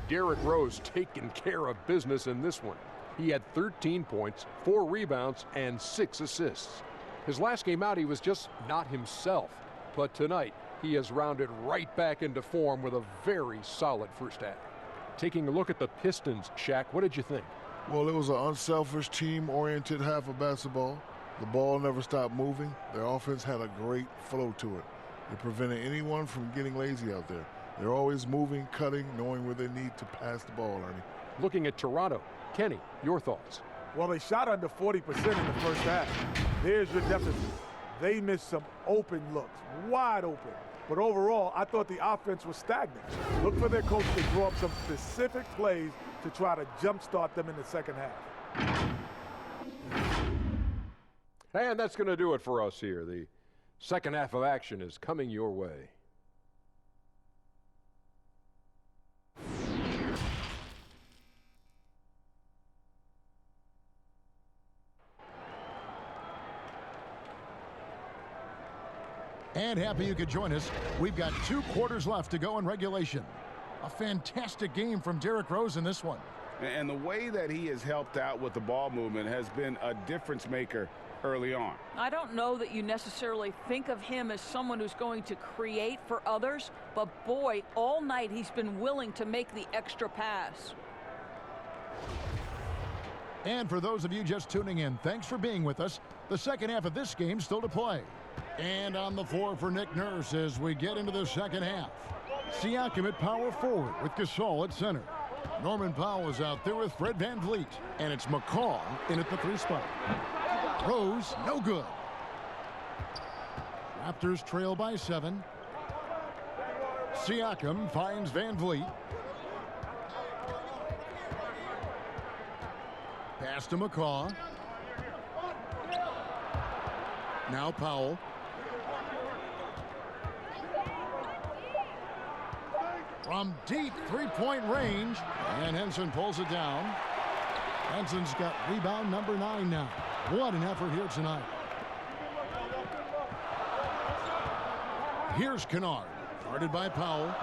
Derrick Rose taking care of business in this one. He had 13 points, 4 rebounds, and 6 assists. His last game out, he was just not himself. But tonight, he has rounded right back into form with a very solid first half. Taking a look at the Pistons, Shaq, what did you think? Well, it was an unselfish, team-oriented half of basketball. The ball never stopped moving. Their offense had a great flow to it. It prevented anyone from getting lazy out there. They're always moving, cutting, knowing where they need to pass the ball, Ernie. Looking at Toronto, Kenny, your thoughts? Well, they shot under 40% in the first half. There's your deficit. They missed some open looks, wide open. But overall, I thought the offense was stagnant. Look for their coach to draw up some specific plays to try to jumpstart them in the second half. And that's going to do it for us here. The second half of action is coming your way. And happy you could join us. We've got 2 quarters left to go in regulation. A fantastic game from Derrick Rose in this one. And the way that he has helped out with the ball movement has been a difference maker early on. I don't know that you necessarily think of him as someone who's going to create for others, but boy, all night he's been willing to make the extra pass. And for those of you just tuning in, thanks for being with us. The second half of this game still to play. And on the floor for Nick Nurse as we get into the second half. Siakam at power forward with Gasol at center. Norman Powell is out there with Fred VanVleet. And it's McCaw in at the 3 spot. Rose, no good. Raptors trail by 7. Siakam finds VanVleet. Pass to McCaw. Now Powell. From deep 3-point range. And Henson pulls it down. Henson's got rebound number 9 now. What an effort here tonight. Here's Kennard. Guarded by Powell.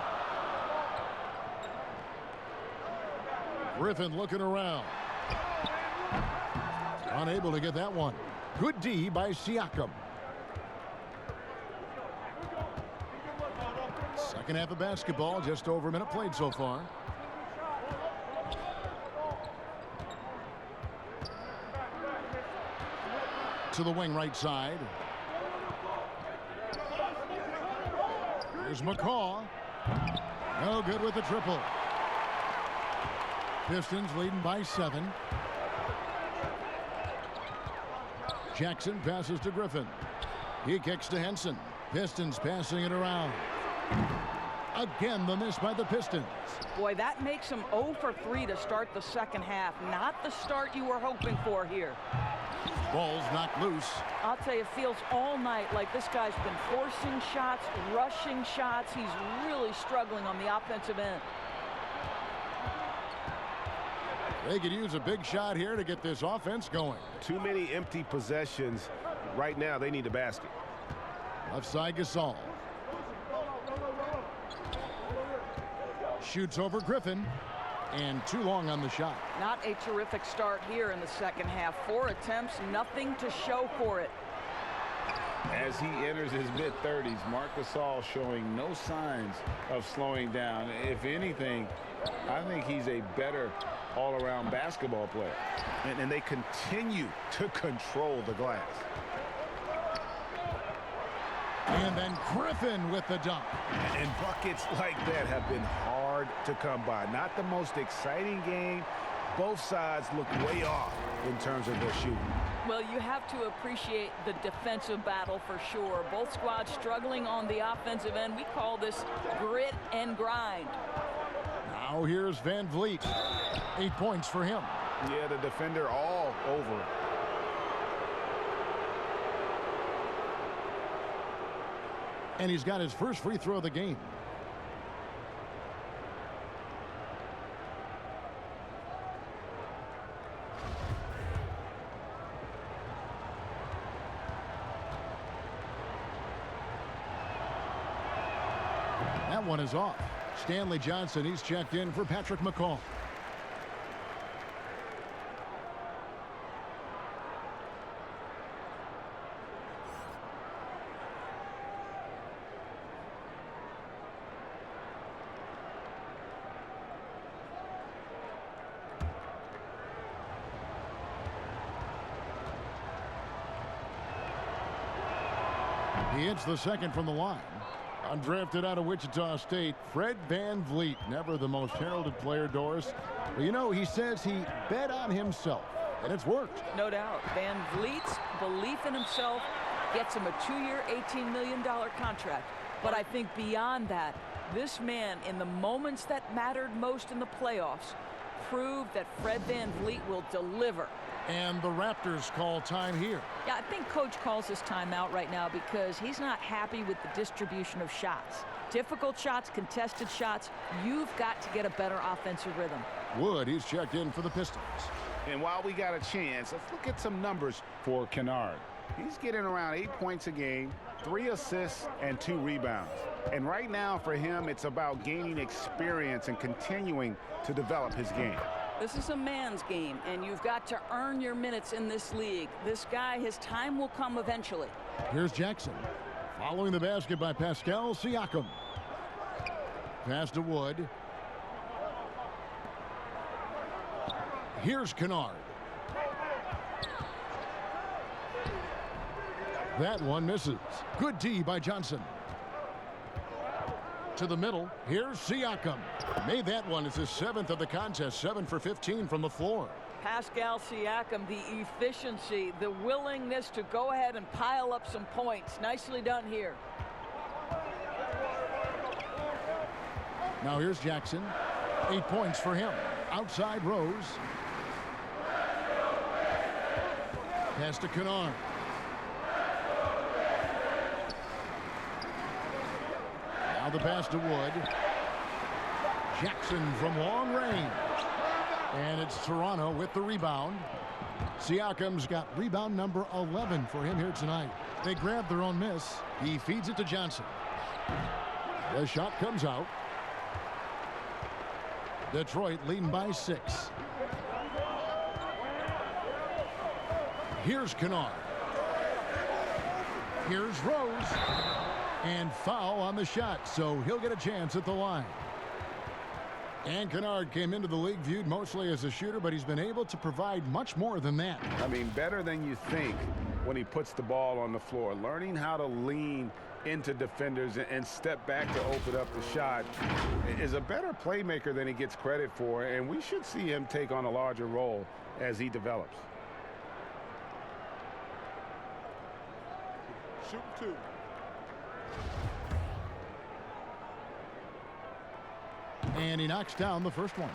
Griffin looking around. Unable to get that one. Good D by Siakam. Second half of basketball, just over a minute played so far. To the wing right side. Here's McCaw. No good with the triple. Pistons leading by 7. Jackson passes to Griffin. He kicks to Henson. Pistons passing it around. Again, the miss by the Pistons. Boy, that makes them 0 for 3 to start the second half. Not the start you were hoping for here. Ball's knocked loose. I'll tell you, it feels all night like this guy's been forcing shots, rushing shots. He's really struggling on the offensive end. They could use a big shot here to get this offense going. Too many empty possessions. Right now, they need a basket. Left side Gasol. Shoots over Griffin. And too long on the shot. Not a terrific start here in the second half. 4 attempts, nothing to show for it. As he enters his mid-30s, Marc Gasol showing no signs of slowing down. If anything, I think he's a better all-around basketball player. And they continue to control the glass. And then Griffin with the dunk. And buckets like that have been hard to come by. Not the most exciting game. Both sides look way off in terms of their shooting. Well, you have to appreciate the defensive battle for sure. Both squads struggling on the offensive end. We call this grit and grind. Now here's VanVleet. 8 points for him. Yeah, the defender all over it. And he's got his first free throw of the game. That one is off. Stanley Johnson, he's checked in for Patrick McCaw. He hits the second from the line. Undrafted out of Wichita State, Fred VanVleet. Never the most heralded player, Doris. But you know, he says he bet on himself, and it's worked. No doubt. VanVleet's belief in himself gets him a 2-year, $18 million contract. But I think beyond that, this man, in the moments that mattered most in the playoffs, proved that Fred VanVleet will deliver. And the Raptors call time here. Yeah, I think Coach calls this timeout right now because he's not happy with the distribution of shots. Difficult shots, contested shots, you've got to get a better offensive rhythm. Wood, he's checked in for the Pistons. And while we got a chance, let's look at some numbers for Kennard. He's getting around 8 points a game, 3 assists, and 2 rebounds. And right now for him, it's about gaining experience and continuing to develop his game. This is a man's game, and you've got to earn your minutes in this league. This guy, his time will come eventually. Here's Jackson. Following the basket by Pascal Siakam. Pass to Wood. Here's Kennard. That one misses. Good D by Johnson. To the middle. Here's Siakam. Made that one. It's his 7th of the contest. 7 for 15 from the floor. Pascal Siakam, the efficiency, the willingness to go ahead and pile up some points. Nicely done here. Now here's Jackson. 8 points for him. Outside Rose. Pass to Kennard. Now the pass to Wood. Jackson from long range. And it's Toronto with the rebound. Siakam's got rebound number 11 for him here tonight. They grab their own miss. He feeds it to Johnson. The shot comes out. Detroit leading by 6. Here's Kennard. Here's Rose. And foul on the shot, so he'll get a chance at the line. And Kennard came into the league viewed mostly as a shooter, but he's been able to provide much more than that. I mean, better than you think when he puts the ball on the floor. Learning how to lean into defenders and step back to open up the shot is a better playmaker than he gets credit for, and we should see him take on a larger role as he develops. Shoot 2. And he knocks down the first one.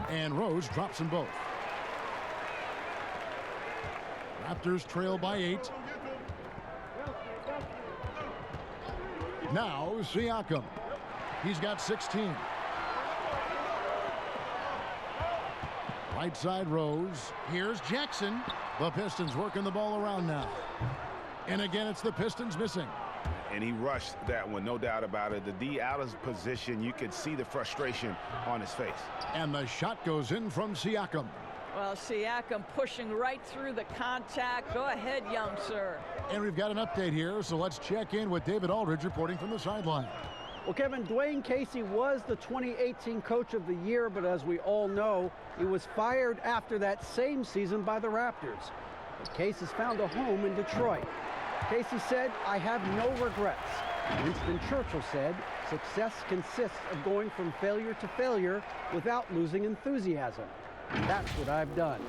And Rose drops them both. Raptors trail by 8. Now Siakam. He's got 16. Right side Rose. Here's Jackson. The Pistons working the ball around now. And again, it's the Pistons missing. And he rushed that one, no doubt about it. The D out of position. You could see the frustration on his face. And the shot goes in from Siakam. Well, Siakam pushing right through the contact. Go ahead, young sir. And we've got an update here, so let's check in with David Aldridge reporting from the sideline. Well, Kevin, Dwayne Casey was the 2018 Coach of the Year, but as we all know, he was fired after that same season by the Raptors. But Casey's found a home in Detroit. Casey said, "I have no regrets." Winston Churchill said, "Success consists of going from failure to failure without losing enthusiasm." And that's what I've done.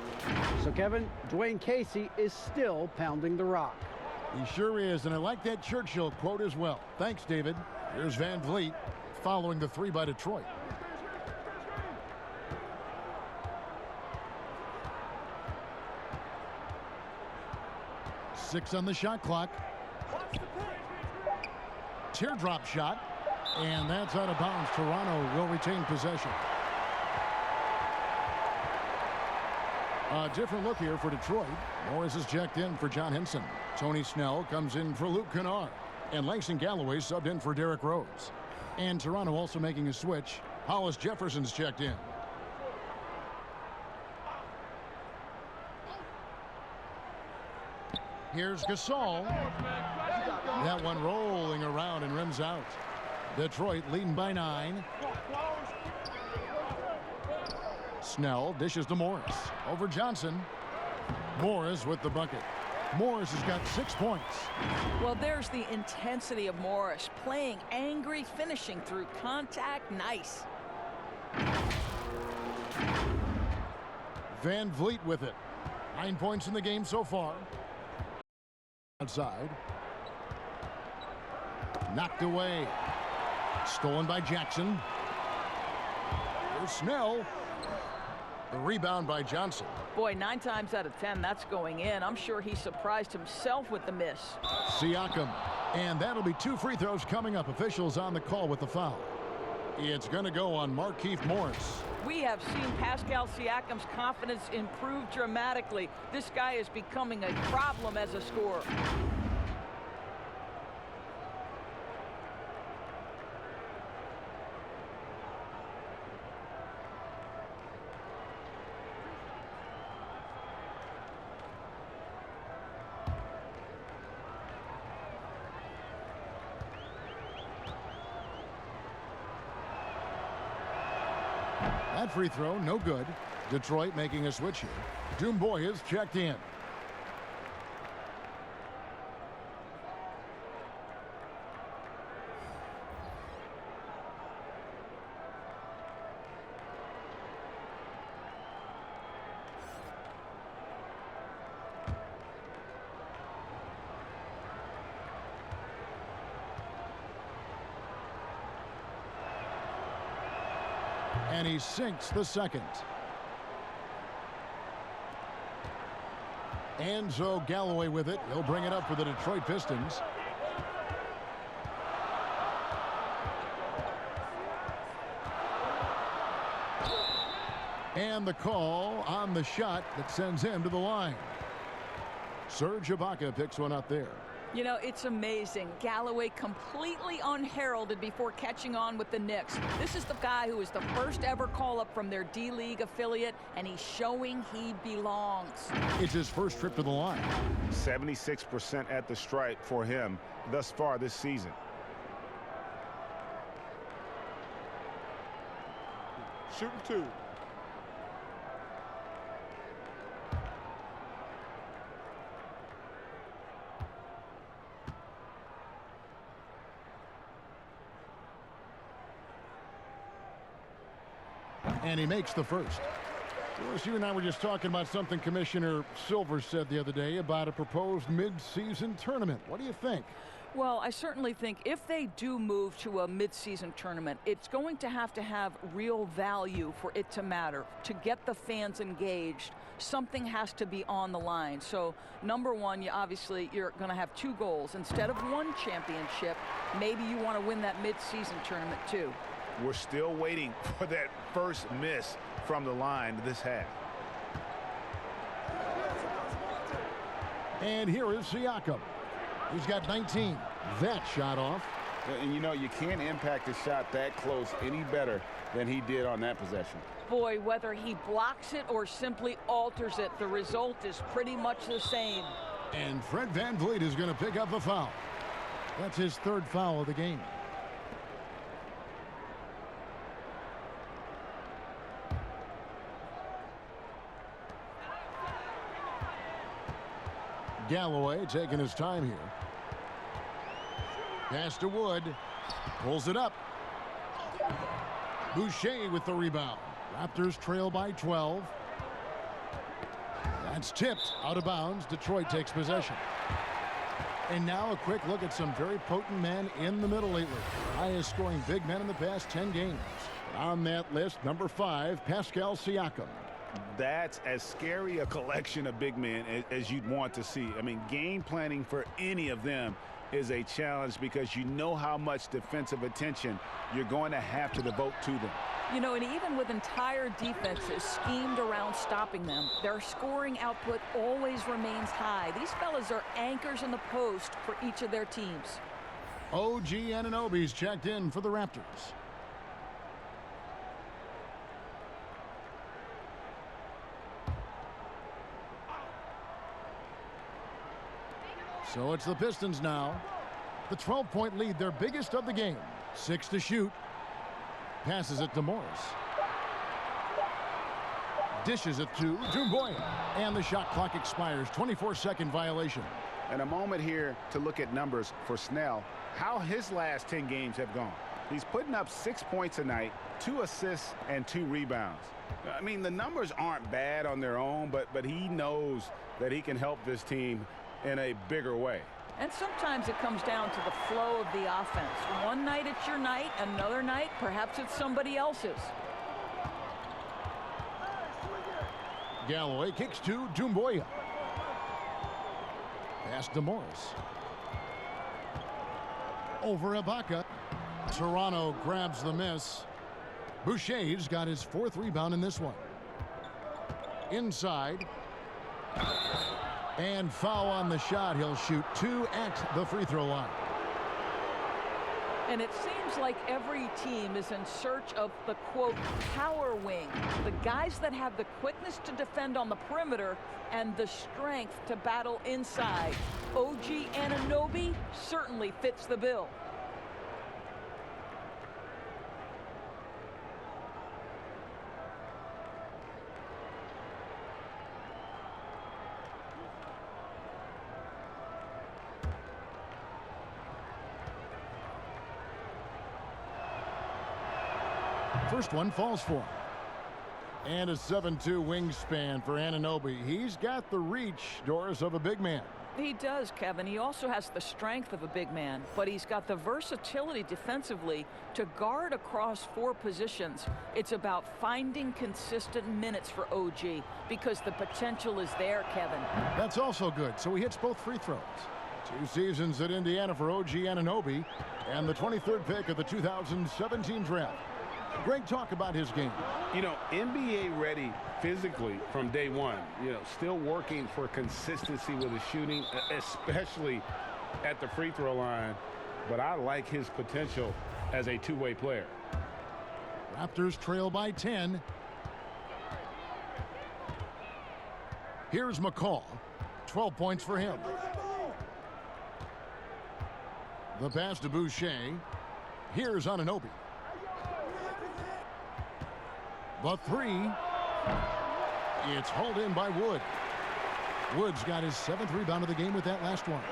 So, Kevin, Dwayne Casey is still pounding the rock. He sure is, and I like that Churchill quote as well. Thanks, David. Here's VanVleet following the 3 by Detroit. Six on the shot clock. Teardrop shot, and that's out of bounds. Toronto will retain possession. A different look here for Detroit. Morris is checked in for John Henson. Tony Snell comes in for Luke Kennard. And Langston Galloway subbed in for Derrick Rose. And Toronto also making a switch. Hollis Jefferson's checked in. Here's Gasol. That one rolling around and rims out. Detroit leading by 9. Snell dishes to Morris. Over Johnson. Morris with the bucket. Morris has got 6 points. Well, there's the intensity of Morris. Playing angry, finishing through contact. Nice. Van Vliet with it. 9 points in the game so far. Outside. Knocked away. Stolen by Jackson. There's Snell. The rebound by Johnson. Boy, 9 times out of 10, that's going in. I'm sure he surprised himself with the miss. Siakam. And that'll be 2 free throws coming up. Officials on the call with the foul. It's going to go on Markieff Morris. We have seen Pascal Siakam's confidence improve dramatically. This guy is becoming a problem as a scorer. That free throw, no good. Detroit making a switch here. Dumboy is checked in. And he sinks the second. Enzo Galloway with it. He'll bring it up for the Detroit Pistons. And the call on the shot that sends him to the line. Serge Ibaka picks one up there. You know, it's amazing. Galloway completely unheralded before catching on with the Knicks. This is the guy who was the first ever call-up from their D-League affiliate, and he's showing he belongs. It's his first trip to the line. 76% at the stripe for him thus far this season. Shooting 2. And he makes the first. Well, you and I were just talking about something Commissioner Silver said the other day about a proposed mid-season tournament. What do you think? Well, I certainly think if they do move to a mid-season tournament, it's going to have real value for it to matter. To get the fans engaged, something has to be on the line. So, number one, you're going to have 2 goals. Instead of 1 championship, maybe you want to win that mid-season tournament too. We're still waiting for that first miss from the line this half. And here is Siakam. He's got 19. That shot off. And you know, you can't impact a shot that close any better than he did on that possession. Boy, whether he blocks it or simply alters it, the result is pretty much the same. And Fred VanVleet is going to pick up the foul. That's his 3rd foul of the game. Galloway taking his time here. Pass to Wood. Pulls it up. Boucher with the rebound. Raptors trail by 12. That's tipped out of bounds. Detroit takes possession. And now a quick look at some very potent men in the middle lately. Highest scoring big men in the past 10 games. On that list, number 5, Pascal Siakam. That's as scary a collection of big men as you'd want to see. I mean, game planning for any of them is a challenge because you know how much defensive attention you're going to have to devote to them. You know, and even with entire defenses schemed around stopping them, their scoring output always remains high. These fellas are anchors in the post for each of their teams. OG Anunoby's checked in for the Raptors. So it's the Pistons now. The 12-point lead, their biggest of the game. 6 to shoot. Passes it to Morris. Dishes it to Doumbouya. And the shot clock expires. 24-second violation. And a moment here to look at numbers for Snell. How his last 10 games have gone. He's putting up 6 points a night, 2 assists, and 2 rebounds. I mean, the numbers aren't bad on their own, but he knows that he can help this team in a bigger way. And sometimes it comes down to the flow of the offense. One night it's your night, another night perhaps it's somebody else's. Galloway kicks to Doumbouya. Pass to Morris. Over Ibaka. Toronto grabs the miss. Boucher's got his 4th rebound in this one. Inside. And foul on the shot. He'll shoot 2 at the free throw line. And it seems like every team is in search of the, quote, power wing. The guys that have the quickness to defend on the perimeter and the strength to battle inside. OG Anunoby certainly fits the bill. First one falls for him. And a 7'2" wingspan for Anunoby. He's got the reach, Doris, of a big man. He does, Kevin. He also has the strength of a big man, but he's got the versatility defensively to guard across 4 positions. It's about finding consistent minutes for OG because the potential is there, Kevin. That's also good. So he hits both free throws. 2 seasons at Indiana for OG Anunoby and the 23rd pick of the 2017 draft. Greg, talk about his game. You know, NBA ready physically from day one. You know, still working for consistency with his shooting, especially at the free throw line. But I like his potential as a two-way player. Raptors trail by 10. Here's McCall. 12 points for him. The pass to Boucher. Here's Anunoby. The 3. It's hauled in by Wood. Wood's got his 7th rebound of the game with that last one.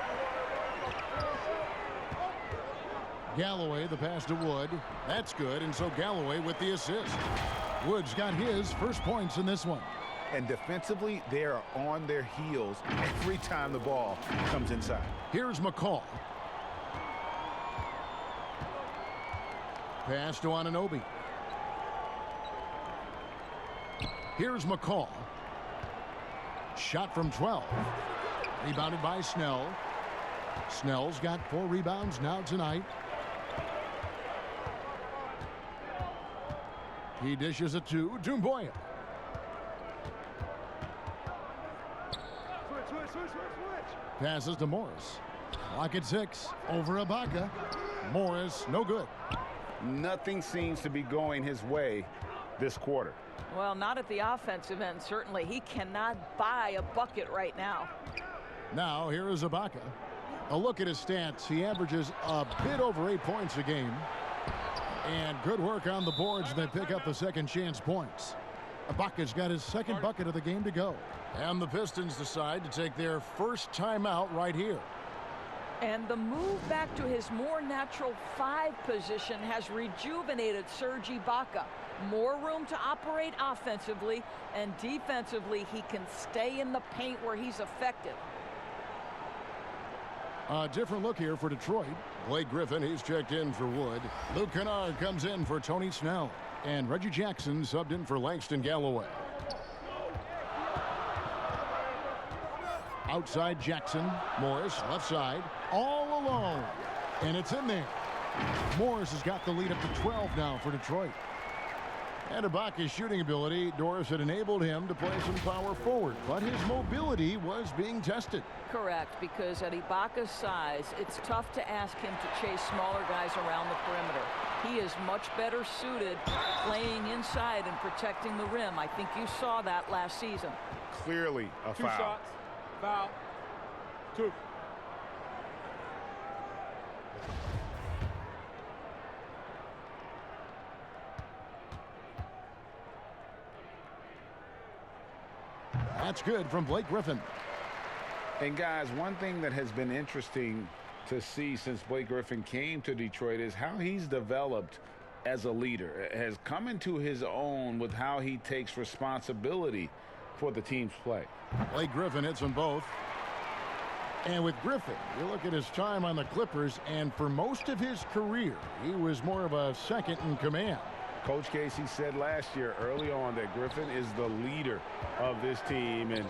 Galloway, the pass to Wood. That's good, and so Galloway with the assist. Wood's got his first points in this one. And defensively, they are on their heels every time the ball comes inside. Here's McCall. Pass to Anunoby. Here's McCall. Shot from 12. Rebounded by Snell. Snell's got 4 rebounds now tonight. He dishes it to Doumbouya. Passes to Morris. Clock at 6. Over Ibaka. Morris, no good. Nothing seems to be going his way this quarter. Well, not at the offensive end, certainly. He cannot buy a bucket right now. Now, here is Ibaka. A look at his stats. He averages a bit over 8 points a game. And good work on the boards. They pick up the second chance points. Ibaka's got his 2nd bucket of the game to go. And the Pistons decide to take their first timeout right here. And the move back to his more natural 5 position has rejuvenated Serge Ibaka. More room to operate offensively, and defensively he can stay in the paint where he's effective. A different look here for Detroit. Blake Griffin, he's checked in for Wood. Luke Kennard comes in for Tony Snell. And Reggie Jackson subbed in for Langston Galloway. Outside Jackson. Morris, left side. All alone. And it's in there. Morris has got the lead up to 12 now for Detroit. And Ibaka's shooting ability, Doris, had enabled him to play some power forward, but his mobility was being tested. Correct, because at Ibaka's size, it's tough to ask him to chase smaller guys around the perimeter. He is much better suited playing inside and protecting the rim. I think you saw that last season. Clearly a foul. 2 shots. Foul. 2. That's good from Blake Griffin. And guys, one thing that has been interesting to see since Blake Griffin came to Detroit is how he's developed as a leader, has come into his own with how he takes responsibility for the team's play. Blake Griffin hits them both. And with Griffin, you look at his time on the Clippers, and for most of his career, he was more of a second in command. Coach Casey said last year early on that Griffin is the leader of this team, and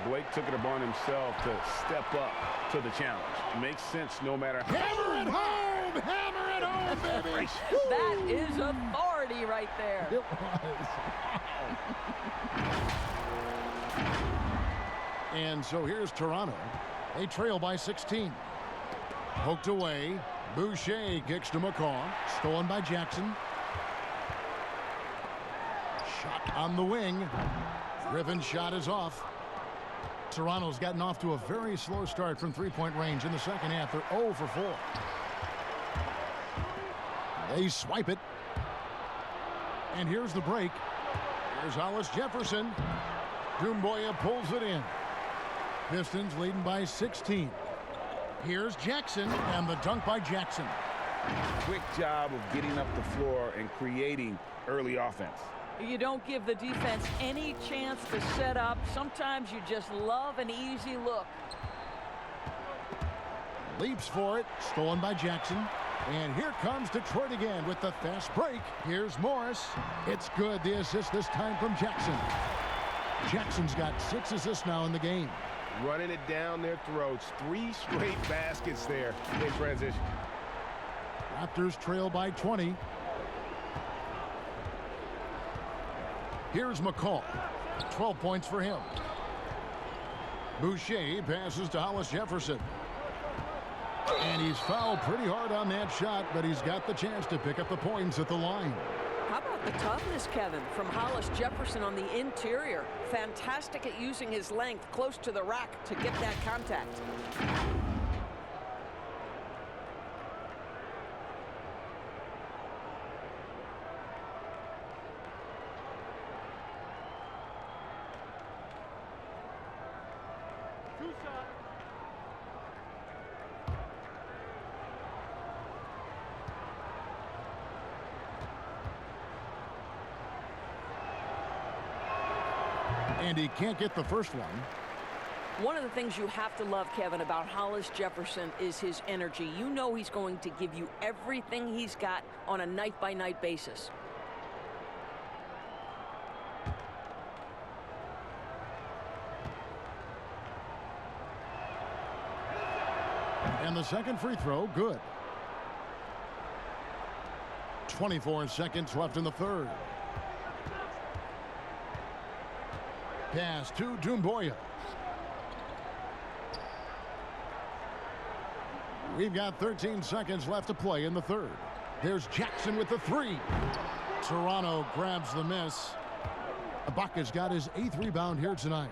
Blake took it upon himself to step up to the challenge. Makes sense no matter how. Hammer it home! Hammer it home, baby! That is authority right there. It was. And so here's Toronto. They trail by 16. Poked away. Boucher kicks to McCaw. Stolen by Jackson. Shot on the wing. Griffin's shot is off. Toronto's gotten off to a very slow start from three-point range in the second half. They're 0 for 4. They swipe it. And here's the break. Here's Hollis Jefferson. Doumbouya pulls it in. Pistons leading by 16. Here's Jackson, and the dunk by Jackson. Quick job of getting up the floor and creating early offense. You don't give the defense any chance to set up. Sometimes you just love an easy look. Leaps for it. Stolen by Jackson. And here comes Detroit again with the fast break. Here's Morris. It's good. The assist this time from Jackson. Jackson's got 6 assists now in the game. Running it down their throats. 3 straight baskets there in transition. Raptors trail by 20. Here's McCall. 12 points for him. Boucher passes to Hollis Jefferson. And he's fouled pretty hard on that shot, but he's got the chance to pick up the points at the line. How about the toughness, Kevin, from Hollis Jefferson on the interior? Fantastic at using his length close to the rack to get that contact. And he can't get the first one. One of the things you have to love, Kevin, about Hollis Jefferson is his energy. You know he's going to give you everything he's got on a night-by-night basis. And the second free throw, good. 24 seconds left in the third. Pass to Doumbouya. We've got 13 seconds left to play in the third. There's Jackson with the 3. Toronto grabs the miss. Ibaka's got his 8th rebound here tonight.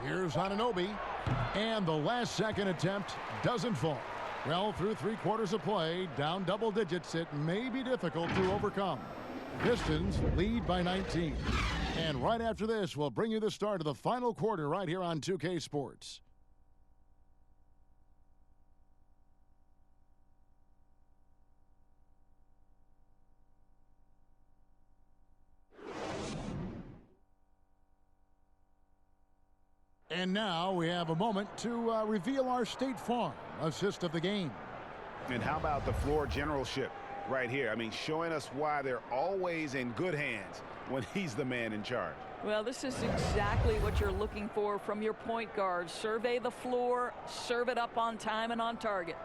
Here's Anunoby. And the last second attempt doesn't fall. Well, through 3 quarters of play, down double digits, it may be difficult to overcome. Pistons lead by 19. And right after this, we'll bring you the start of the final quarter right here on 2K Sports. And now we have a moment to reveal our State Farm assist of the game. And how about the floor generalship right here? I mean, showing us why they're always in good hands when he's the man in charge. Well, this is exactly what you're looking for from your point guard. Survey the floor, serve it up on time and on target.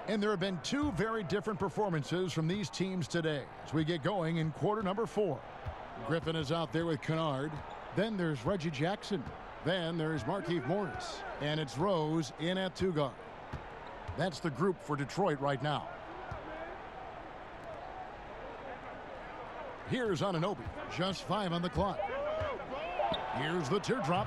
And there have been 2 very different performances from these teams today as we get going in quarter number 4. Griffin is out there with Kennard. Then there's Reggie Jackson. Then there's Markieff Morris. And it's Rose in at 2 guard. That's the group for Detroit right now. Here's Anunoby. Just 5 on the clock. Here's the teardrop.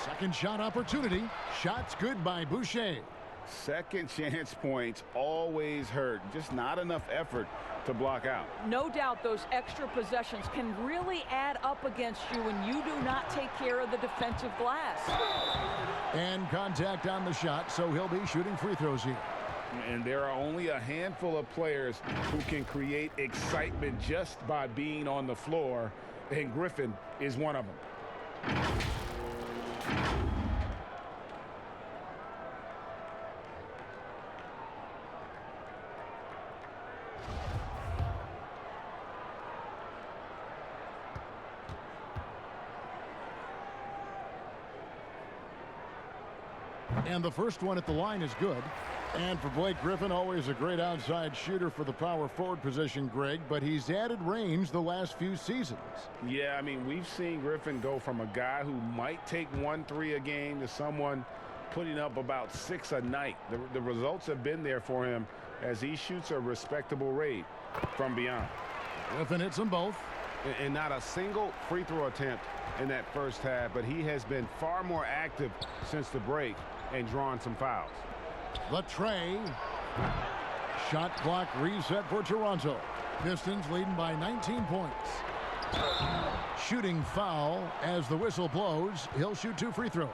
Second shot opportunity. Shots good by Boucher. Second chance points always hurt. Just not enough effort to block out. No doubt those extra possessions can really add up against you when you do not take care of the defensive glass. And contact on the shot, so he'll be shooting free throws here. And there are only a handful of players who can create excitement just by being on the floor, and Griffin is one of them. And the first one at the line is good. And for Blake Griffin, always a great outside shooter for the power forward position, Greg, but he's added range the last few seasons. Yeah, I mean, we've seen Griffin go from a guy who might take 1-3 a game to someone putting up about 6 a night. The results have been there for him as he shoots a respectable rate from beyond. Griffin hits them both. And not a single free throw attempt in that first half, but he has been far more active since the break and drawing some fouls. The tray. Shot clock reset for Toronto. Pistons leading by 19 points. Shooting foul as the whistle blows. He'll shoot 2 free throws.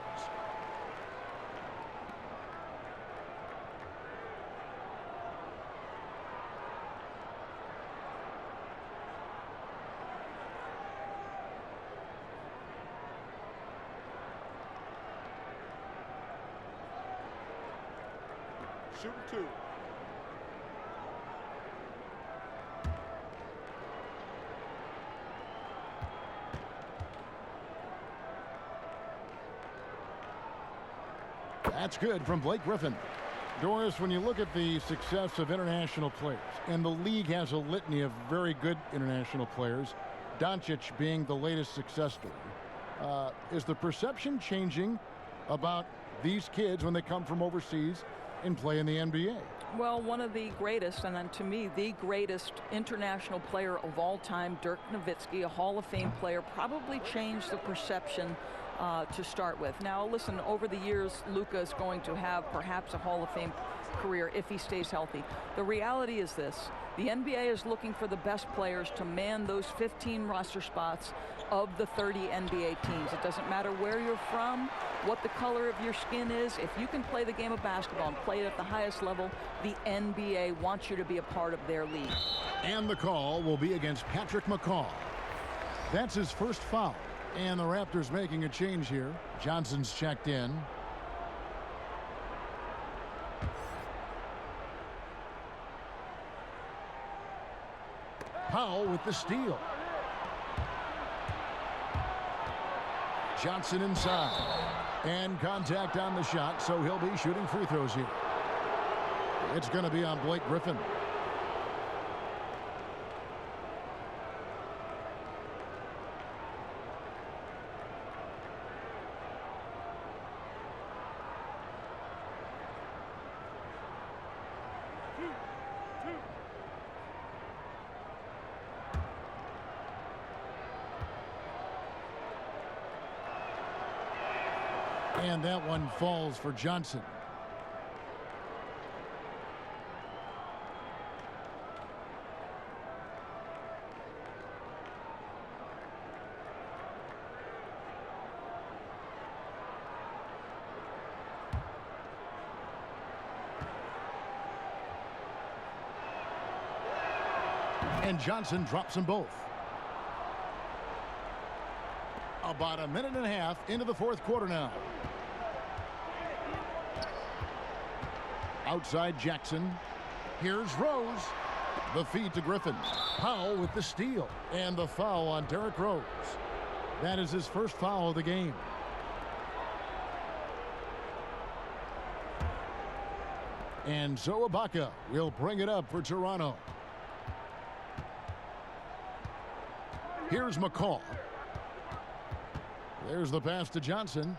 Shooting 2. That's good from Blake Griffin. Doris, when you look at the success of international players, and the league has a litany of very good international players, Doncic being the latest success story, is the perception changing about these kids when they come from overseas and play in the NBA? Well, one of the greatest, and to me, the greatest international player of all time, Dirk Nowitzki, a Hall of Fame player, probably changed the perception to start with. Now, listen, over the years, Luka is going to have perhaps a Hall of Fame career if he stays healthy. The reality is this. The NBA is looking for the best players to man those 15 roster spots of the 30 NBA teams. It doesn't matter where you're from, what the color of your skin is. If you can play the game of basketball and play it at the highest level, the NBA wants you to be a part of their league. And the call will be against Patrick McCaw. That's his first foul. And the Raptors making a change here. Johnson's checked in. Powell with the steal. Johnson inside. And contact on the shot, so he'll be shooting free throws here. It's going to be on Blake Griffin. And that one falls for Johnson. And Johnson drops them both. About a minute and a half into the fourth quarter now. Outside Jackson. Here's Rose. The feed to Griffin. Powell with the steal. And the foul on Derrick Rose. That is his first foul of the game. And so Ibaka will bring it up for Toronto. Here's McCaw. There's the pass to Johnson.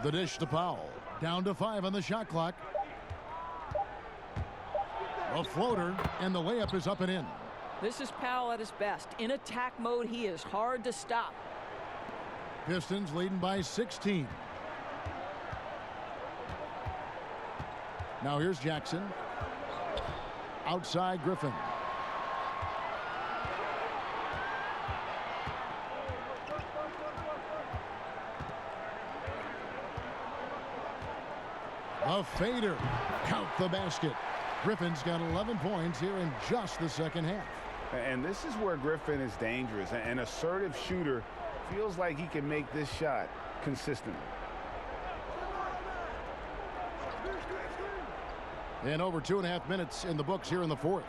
The dish to Powell. Down to 5 on the shot clock. A floater, and the layup is up and in. This is Powell at his best. In attack mode, he is hard to stop. Pistons leading by 16. Now here's Jackson. Outside Griffin. A fader. Count the basket. Griffin's got 11 points here in just the second half. And this is where Griffin is dangerous. An assertive shooter feels like he can make this shot consistently. And over 2.5 minutes in the books here in the fourth.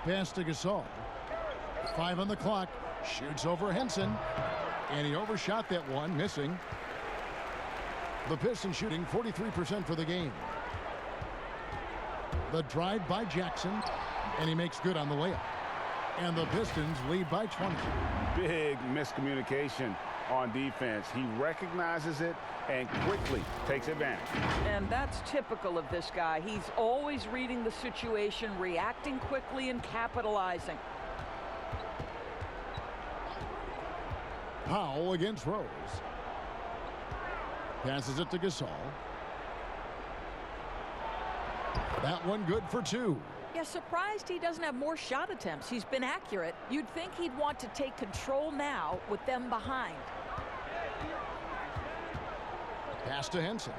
Pass to Gasol. 5 on the clock. Shoots over Henson. And he overshot that one, missing. The Pistons shooting 43% for the game. The drive by Jackson. And he makes good on the layup. And the Pistons lead by 20. Big miscommunication on defense. He recognizes it and quickly takes advantage. And that's typical of this guy. He's always reading the situation, reacting quickly, and capitalizing. Powell against Rose. Passes it to Gasol. That one good for 2. Yeah, surprised he doesn't have more shot attempts. He's been accurate. You'd think he'd want to take control now with them behind. Pass to Henson.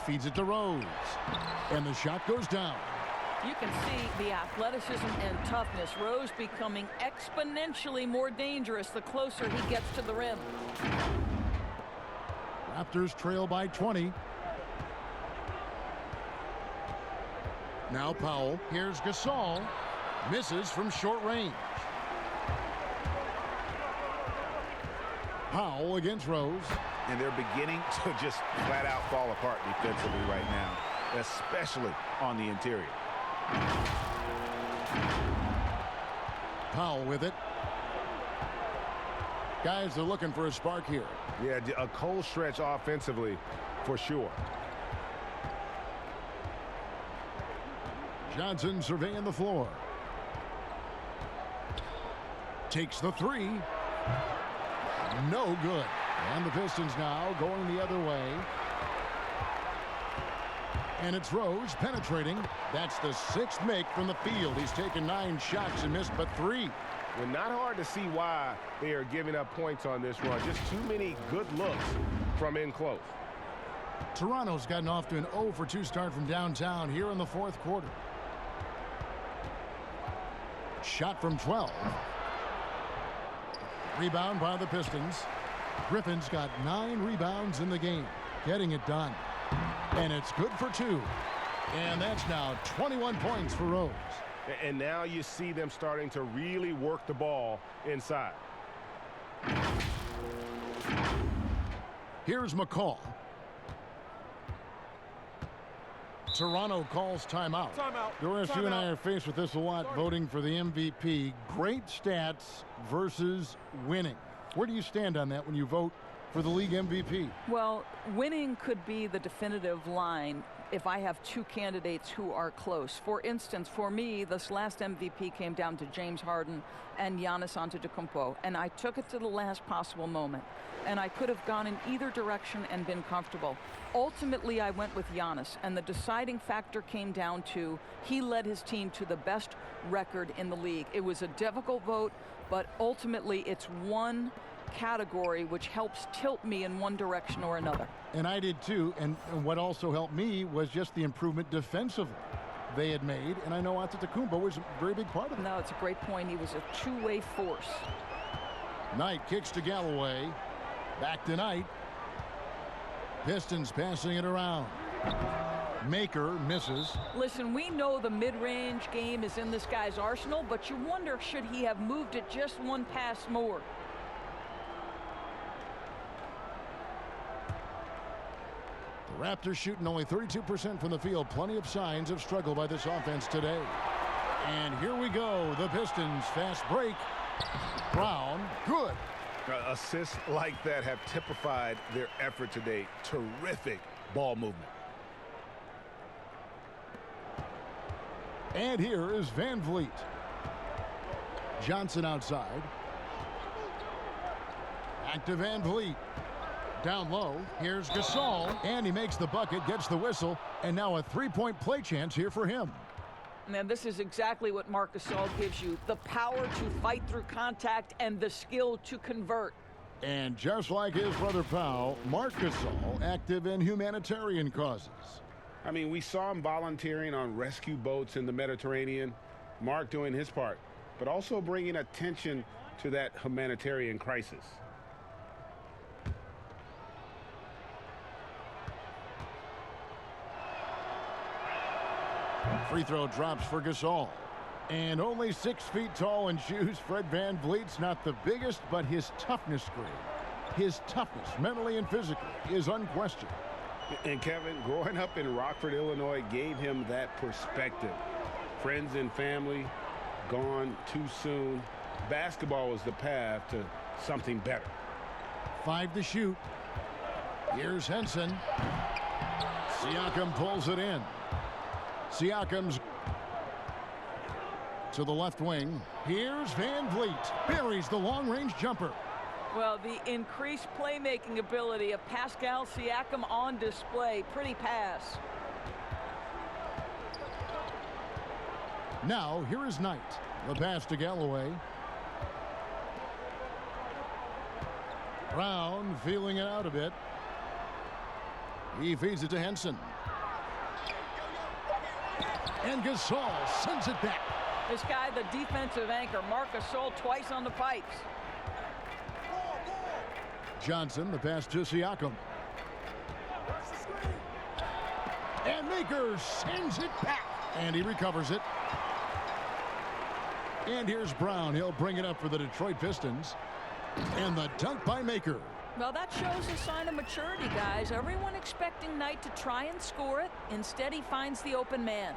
Feeds it to Rose. And the shot goes down. You can see the athleticism and toughness. Rose becoming exponentially more dangerous the closer he gets to the rim. Raptors trail by 20. Now Powell. Here's Gasol. Misses from short range. Powell against Rose. And they're beginning to just flat out fall apart defensively right now, especially on the interior. Powell with it. Guys, they're looking for a spark here. Yeah, a cold stretch offensively for sure. Johnson surveying the floor. Takes the 3. No good. And the Pistons now going the other way. And it's Rose penetrating. That's the 6th make from the field. He's taken 9 shots and missed but 3. Well, not hard to see why they are giving up points on this run. Just too many good looks from in close. Toronto's gotten off to an 0 for 2 start from downtown here in the fourth quarter. Shot from 12. Rebound by the Pistons. Griffin's got 9 rebounds in the game, getting it done. And it's good for 2. And that's now 21 points for Rose. And now you see them starting to really work the ball inside. Here's McCall. Toronto calls timeout. Doris, you and I are faced with this a lot, voting for the MVP. Great stats versus winning. Where do you stand on that when you vote for the league MVP? Well, winning could be the definitive line if I have 2 candidates who are close. For instance, for me, this last MVP came down to James Harden and Giannis Antetokounmpo, and I took it to the last possible moment. And I could have gone in either direction and been comfortable. Ultimately, I went with Giannis, and the deciding factor came down to he led his team to the best record in the league. It was a difficult vote, but ultimately it's one category which helps tilt me in one direction or another. And I did too, and what also helped me was just the improvement defensively they had made, and I know Antetokounmpo was a very big part of it. No, it's a great point. He was a two-way force. Knight kicks to Galloway. Back to Knight. Pistons passing it around. Maker misses. Listen, we know the mid-range game is in this guy's arsenal, but you wonder, should he have moved it just one pass more? The Raptors shooting only 32% from the field. Plenty of signs of struggle by this offense today. And here we go. The Pistons fast break. Brown, good. Assists like that have typified their effort today. Terrific ball movement. And here is Van Vliet. Johnson outside. Back to Van Vliet. Down low, here's Gasol, and he makes the bucket, gets the whistle, and now a three-point play chance here for him. Man, this is exactly what Marc Gasol gives you. The power to fight through contact and the skill to convert. And just like his brother Powell, Marc Gasol active in humanitarian causes. I mean, we saw him volunteering on rescue boats in the Mediterranean. Marc doing his part, but also bringing attention to that humanitarian crisis. Free throw drops for Gasol. And only 6 feet tall in shoes, Fred Van Vliet's not the biggest, but his toughness grade, his toughness, mentally and physically, is unquestioned. And Kevin, growing up in Rockford, Illinois, gave him that perspective. Friends and family gone too soon. Basketball was the path to something better. 5 to shoot. Here's Henson. Siakam pulls it in. Siakam's to the left wing. Here's Van Vliet. Buries the long-range jumper. Well, the increased playmaking ability of Pascal Siakam on display. Pretty pass. Now, here is Knight. The pass to Galloway. Brown feeling it out a bit. He feeds it to Henson. And Gasol sends it back. This guy, the defensive anchor, Marc Gasol, twice on the pipes. Johnson, the pass to Siakam. And Maker sends it back. And he recovers it. And here's Brown. He'll bring it up for the Detroit Pistons. And the dunk by Maker. Well, that shows a sign of maturity, guys. Everyone expecting Knight to try and score it. Instead, he finds the open man.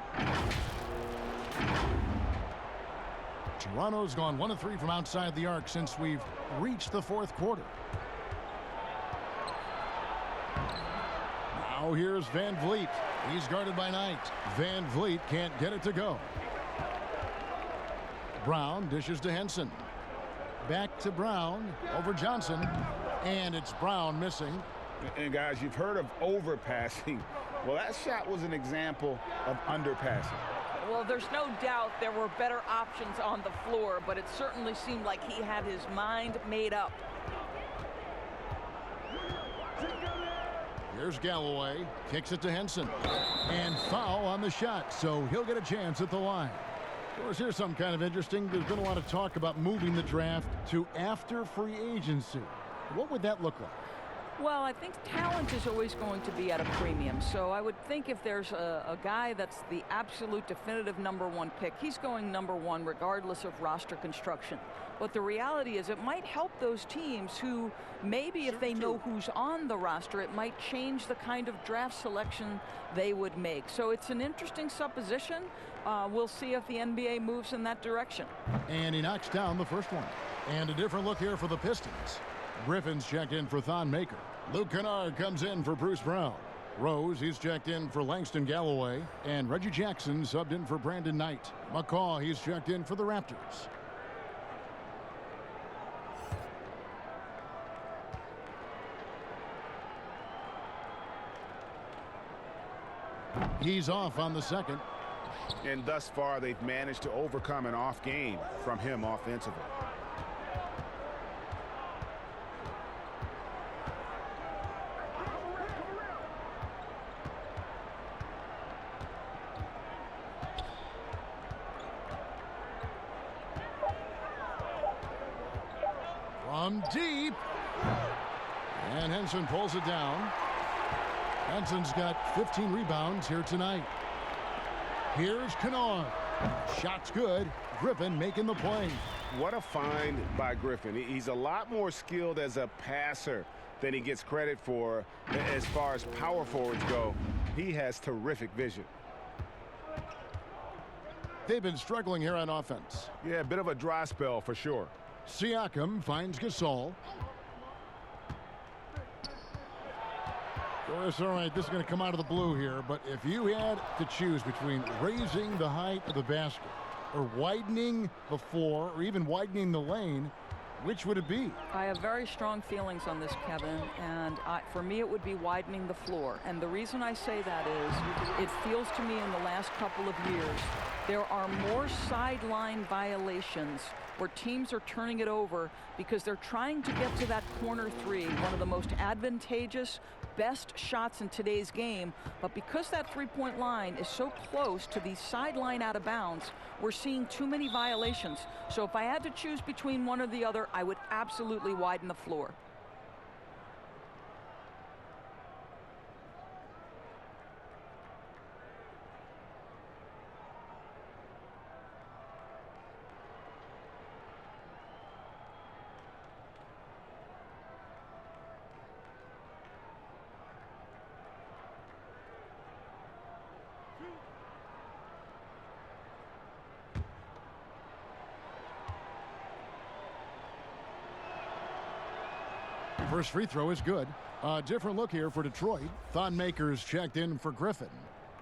Toronto's gone 1 of 3 from outside the arc since we've reached the 4th quarter. Now here's Van Vliet. He's guarded by Knight. Van Vliet can't get it to go. Brown dishes to Henson. Back to Brown over Johnson. And it's Brown missing. And guys, you've heard of overpassing. Well, that shot was an example of underpassing. Well, there's no doubt there were better options on the floor, but it certainly seemed like he had his mind made up. Here's Galloway. Kicks it to Henson. And foul on the shot, so he'll get a chance at the line. Of course, here's something kind of interesting. There's been a lot of talk about moving the draft to after free agency. What would that look like? Well, I think talent is always going to be at a premium. So I would think if there's a guy that's the absolute definitive #1 pick, he's going #1 regardless of roster construction. But the reality is it might help those teams who maybe if they know who's on the roster, it might change the kind of draft selection they would make. So it's an interesting supposition. We'll see if the NBA moves in that direction. And he knocks down the first one. And a different look here for the Pistons. Griffin's checked in for Thon Maker. Luke Kennard comes in for Bruce Brown. Rose, he's checked in for Langston Galloway. And Reggie Jackson subbed in for Brandon Knight. McCaw, he's checked in for the Raptors. He's off on the second. And thus far, they've managed to overcome an off game from him offensively. From deep. And Henson pulls it down. Henson's got 15 rebounds here tonight. Here's Kennard. Shot's good. Griffin making the play. What a find by Griffin. He's a lot more skilled as a passer than he gets credit for as far as power forwards go. He has terrific vision. They've been struggling here on offense. Yeah, a bit of a dry spell for sure. Siakam finds Gasol. Doris, all right, this is going to come out of the blue here, but if you had to choose between raising the height of the basket or widening the floor or even widening the lane, Which would it be? I have very strong feelings on this, Kevin, and for me it would be widening the floor. And the reason I say that is it feels to me in the last couple of years there are more sideline violations where teams are turning it over because they're trying to get to that corner three, one of the most advantageous, best shots in today's game. But because that three-point line is so close to the sideline out of bounds, we're seeing too many violations. So if I had to choose between one or the other, I would absolutely widen the floor. First free throw is good. A different look here for Detroit. Thon Maker's checked in for Griffin.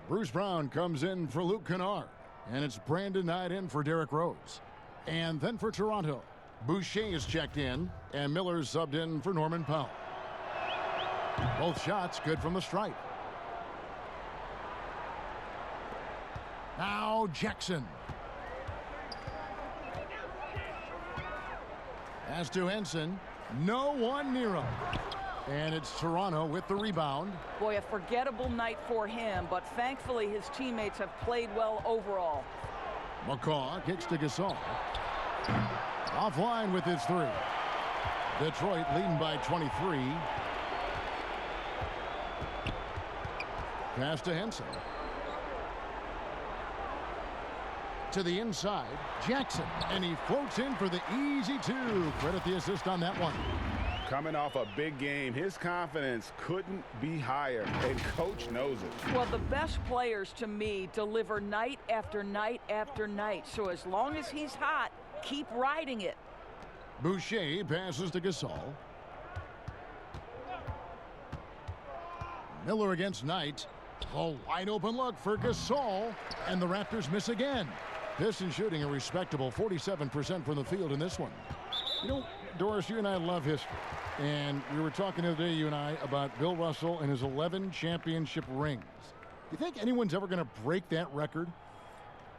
Bruce Brown comes in for Luke Kennard. And it's Brandon Knight in for Derrick Rose. And then for Toronto, Boucher is checked in, and Miller's subbed in for Norman Powell. Both shots good from the stripe. Now Jackson. As to Henson. No one near him. And it's Toronto with the rebound. Boy, a forgettable night for him, but thankfully his teammates have played well overall. McCaw kicks to Gasol. Offline with his three. Detroit leading by 23. Pass to Henson. To the inside, Jackson, and he floats in for the easy two. Credit the assist on that one. Coming off a big game, his confidence couldn't be higher, and coach knows it. Well, the best players to me deliver night after night after night. So as long as he's hot, keep riding it. Boucher passes to Gasol. Miller against Knight. A wide open look for Gasol, and the Raptors miss again. Pistons shooting a respectable 47% from the field in this one. You know, Doris, you and I love history. And we were talking the other day, you and I, about Bill Russell and his 11 championship rings. Do you think anyone's ever going to break that record?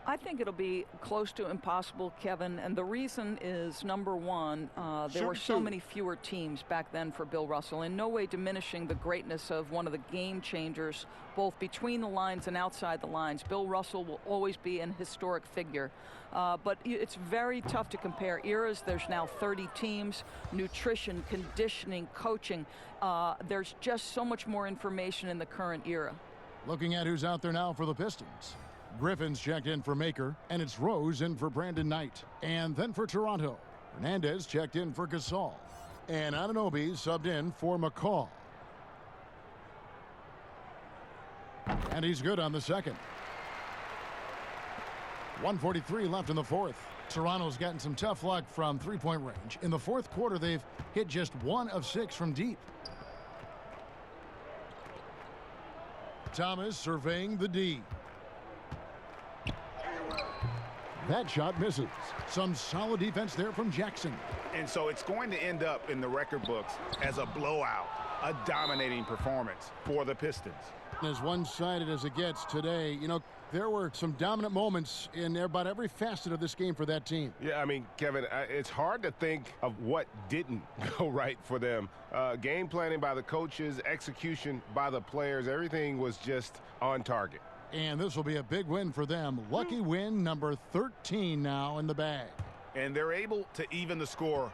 I think it'll be close to impossible, Kevin, and the reason is, number one, there were so many fewer teams back then for Bill Russell, in no way diminishing the greatness of one of the game changers, both between the lines and outside the lines. Bill Russell will always be an historic figure, but it's very tough to compare eras. There's now 30 teams, nutrition, conditioning, coaching. There's just so much more information in the current era. Looking at who's out there now for the Pistons. Griffin's checked in for Maker, and it's Rose in for Brandon Knight. And then for Toronto, Hernandez checked in for Gasol. And Anunoby subbed in for McCaw. And he's good on the second. 1:43 left in the fourth. Toronto's gotten some tough luck from three-point range. In the fourth quarter, they've hit just 1 of 6 from deep. Thomas surveying the D. That shot misses. Some solid defense there from Jackson. And so it's going to end up in the record books as a blowout, a dominating performance for the Pistons. As one-sided as it gets today, you know, there were some dominant moments in about every facet of this game for that team. Yeah, I mean, Kevin, it's hard to think of what didn't go right for them. Game planning by the coaches, execution by the players, everything was just on target. And this will be a big win for them. Lucky win number 13 now in the bag. And they're able to even the score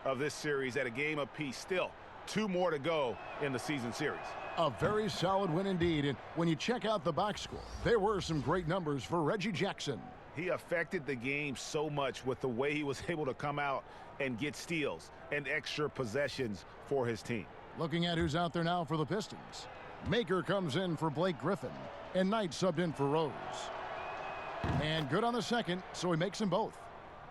of this series at a game apiece. Still, 2 more to go in the season series. A very solid win indeed. And when you check out the box score, there were some great numbers for Reggie Jackson. He affected the game so much with the way he was able to come out and get steals and extra possessions for his team. Looking at who's out there now for the Pistons. Maker comes in for Blake Griffin. And Knight subbed in for Rose. And good on the second, so he makes them both.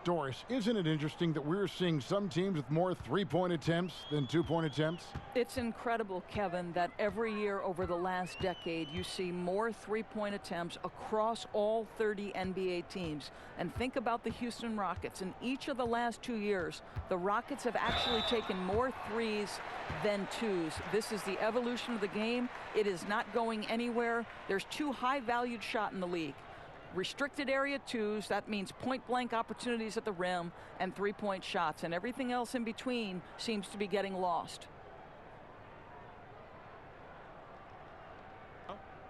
Doris, isn't it interesting that we're seeing some teams with more three-point attempts than two-point attempts? It's incredible, Kevin, that every year over the last decade you see more three-point attempts across all 30 NBA teams. And think about the Houston Rockets. In each of the last 2 years, the Rockets have actually taken more threes than twos. This is the evolution of the game. It is not going anywhere. There's 2 high-valued shots in the league. Restricted area twos, that means point-blank opportunities at the rim, and three-point shots, and everything else in between seems to be getting lost.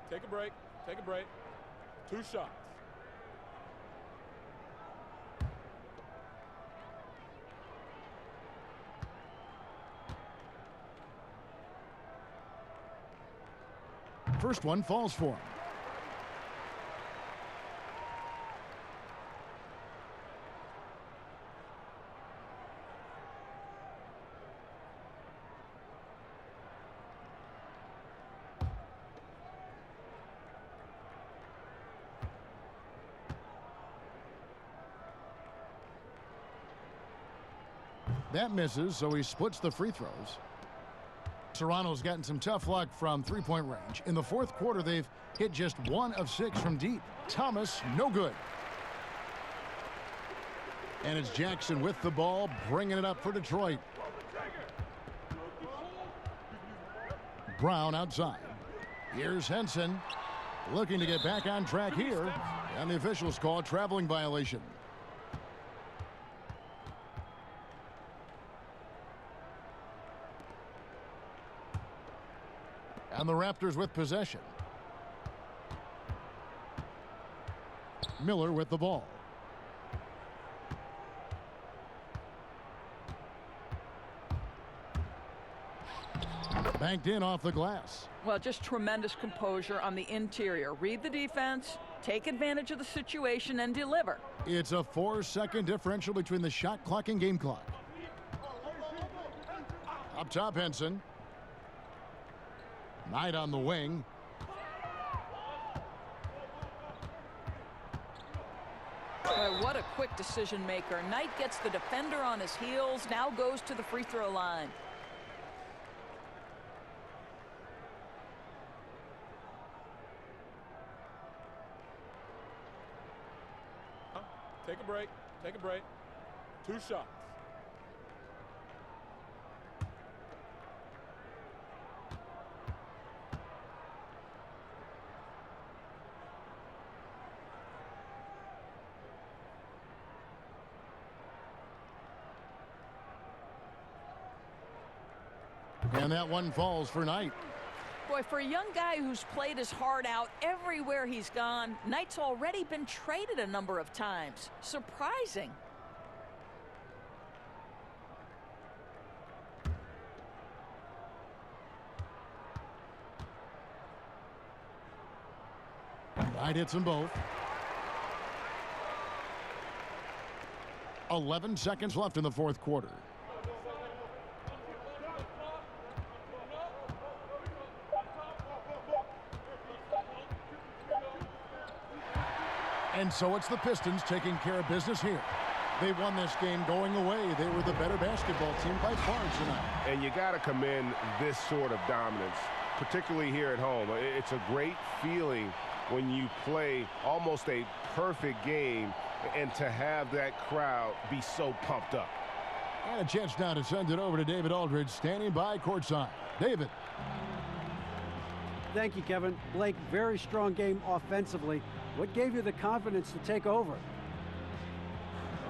Take a break. Take a break. 2 shots. First one falls for him. That misses, so he splits the free throws. Serrano's gotten some tough luck from three-point range. In the fourth quarter, they've hit just 1 of 6 from deep. Thomas, no good. And it's Jackson with the ball, bringing it up for Detroit. Brown outside. Here's Henson, looking to get back on track here. And the officials call a traveling violation. And the Raptors with possession. Miller with the ball. Banked in off the glass. Well, just tremendous composure on the interior. Read the defense, take advantage of the situation, and deliver. It's a 4-second differential between the shot clock and game clock. Up top, Henson. Knight on the wing. Boy, what a quick decision maker. Knight gets the defender on his heels, now goes to the free throw line. Take a break. Take a break. 2 shots. And that one falls for Knight. Boy, for a young guy who's played his heart out everywhere he's gone, Knight's already been traded a number of times. Surprising. Knight hits them both. 11 seconds left in the fourth quarter. And so it's the Pistons taking care of business here. They won this game going away. They were the better basketball team by far tonight. And you got to commend this sort of dominance, particularly here at home. It's a great feeling when you play almost a perfect game and to have that crowd be so pumped up. And a chance now to send it over to David Aldridge, standing by courtside. David. Thank you, Kevin. Blake, very strong game offensively. What gave you the confidence to take over?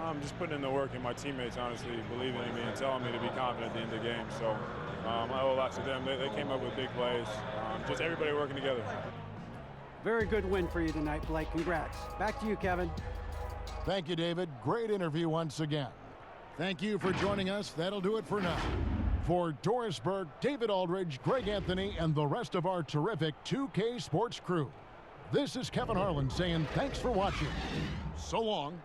I'm just putting in the work, and my teammates, honestly, believing in me and telling me to be confident at the end of the game. So I owe a lot to them. They came up with big plays. Just everybody working together. Very good win for you tonight, Blake. Congrats. Back to you, Kevin. Thank you, David. Great interview once again. Thank you for joining us. That'll do it for now. For Doris Burke, David Aldridge, Greg Anthony, and the rest of our terrific 2K Sports crew, this is Kevin Harlan saying thanks for watching. So long.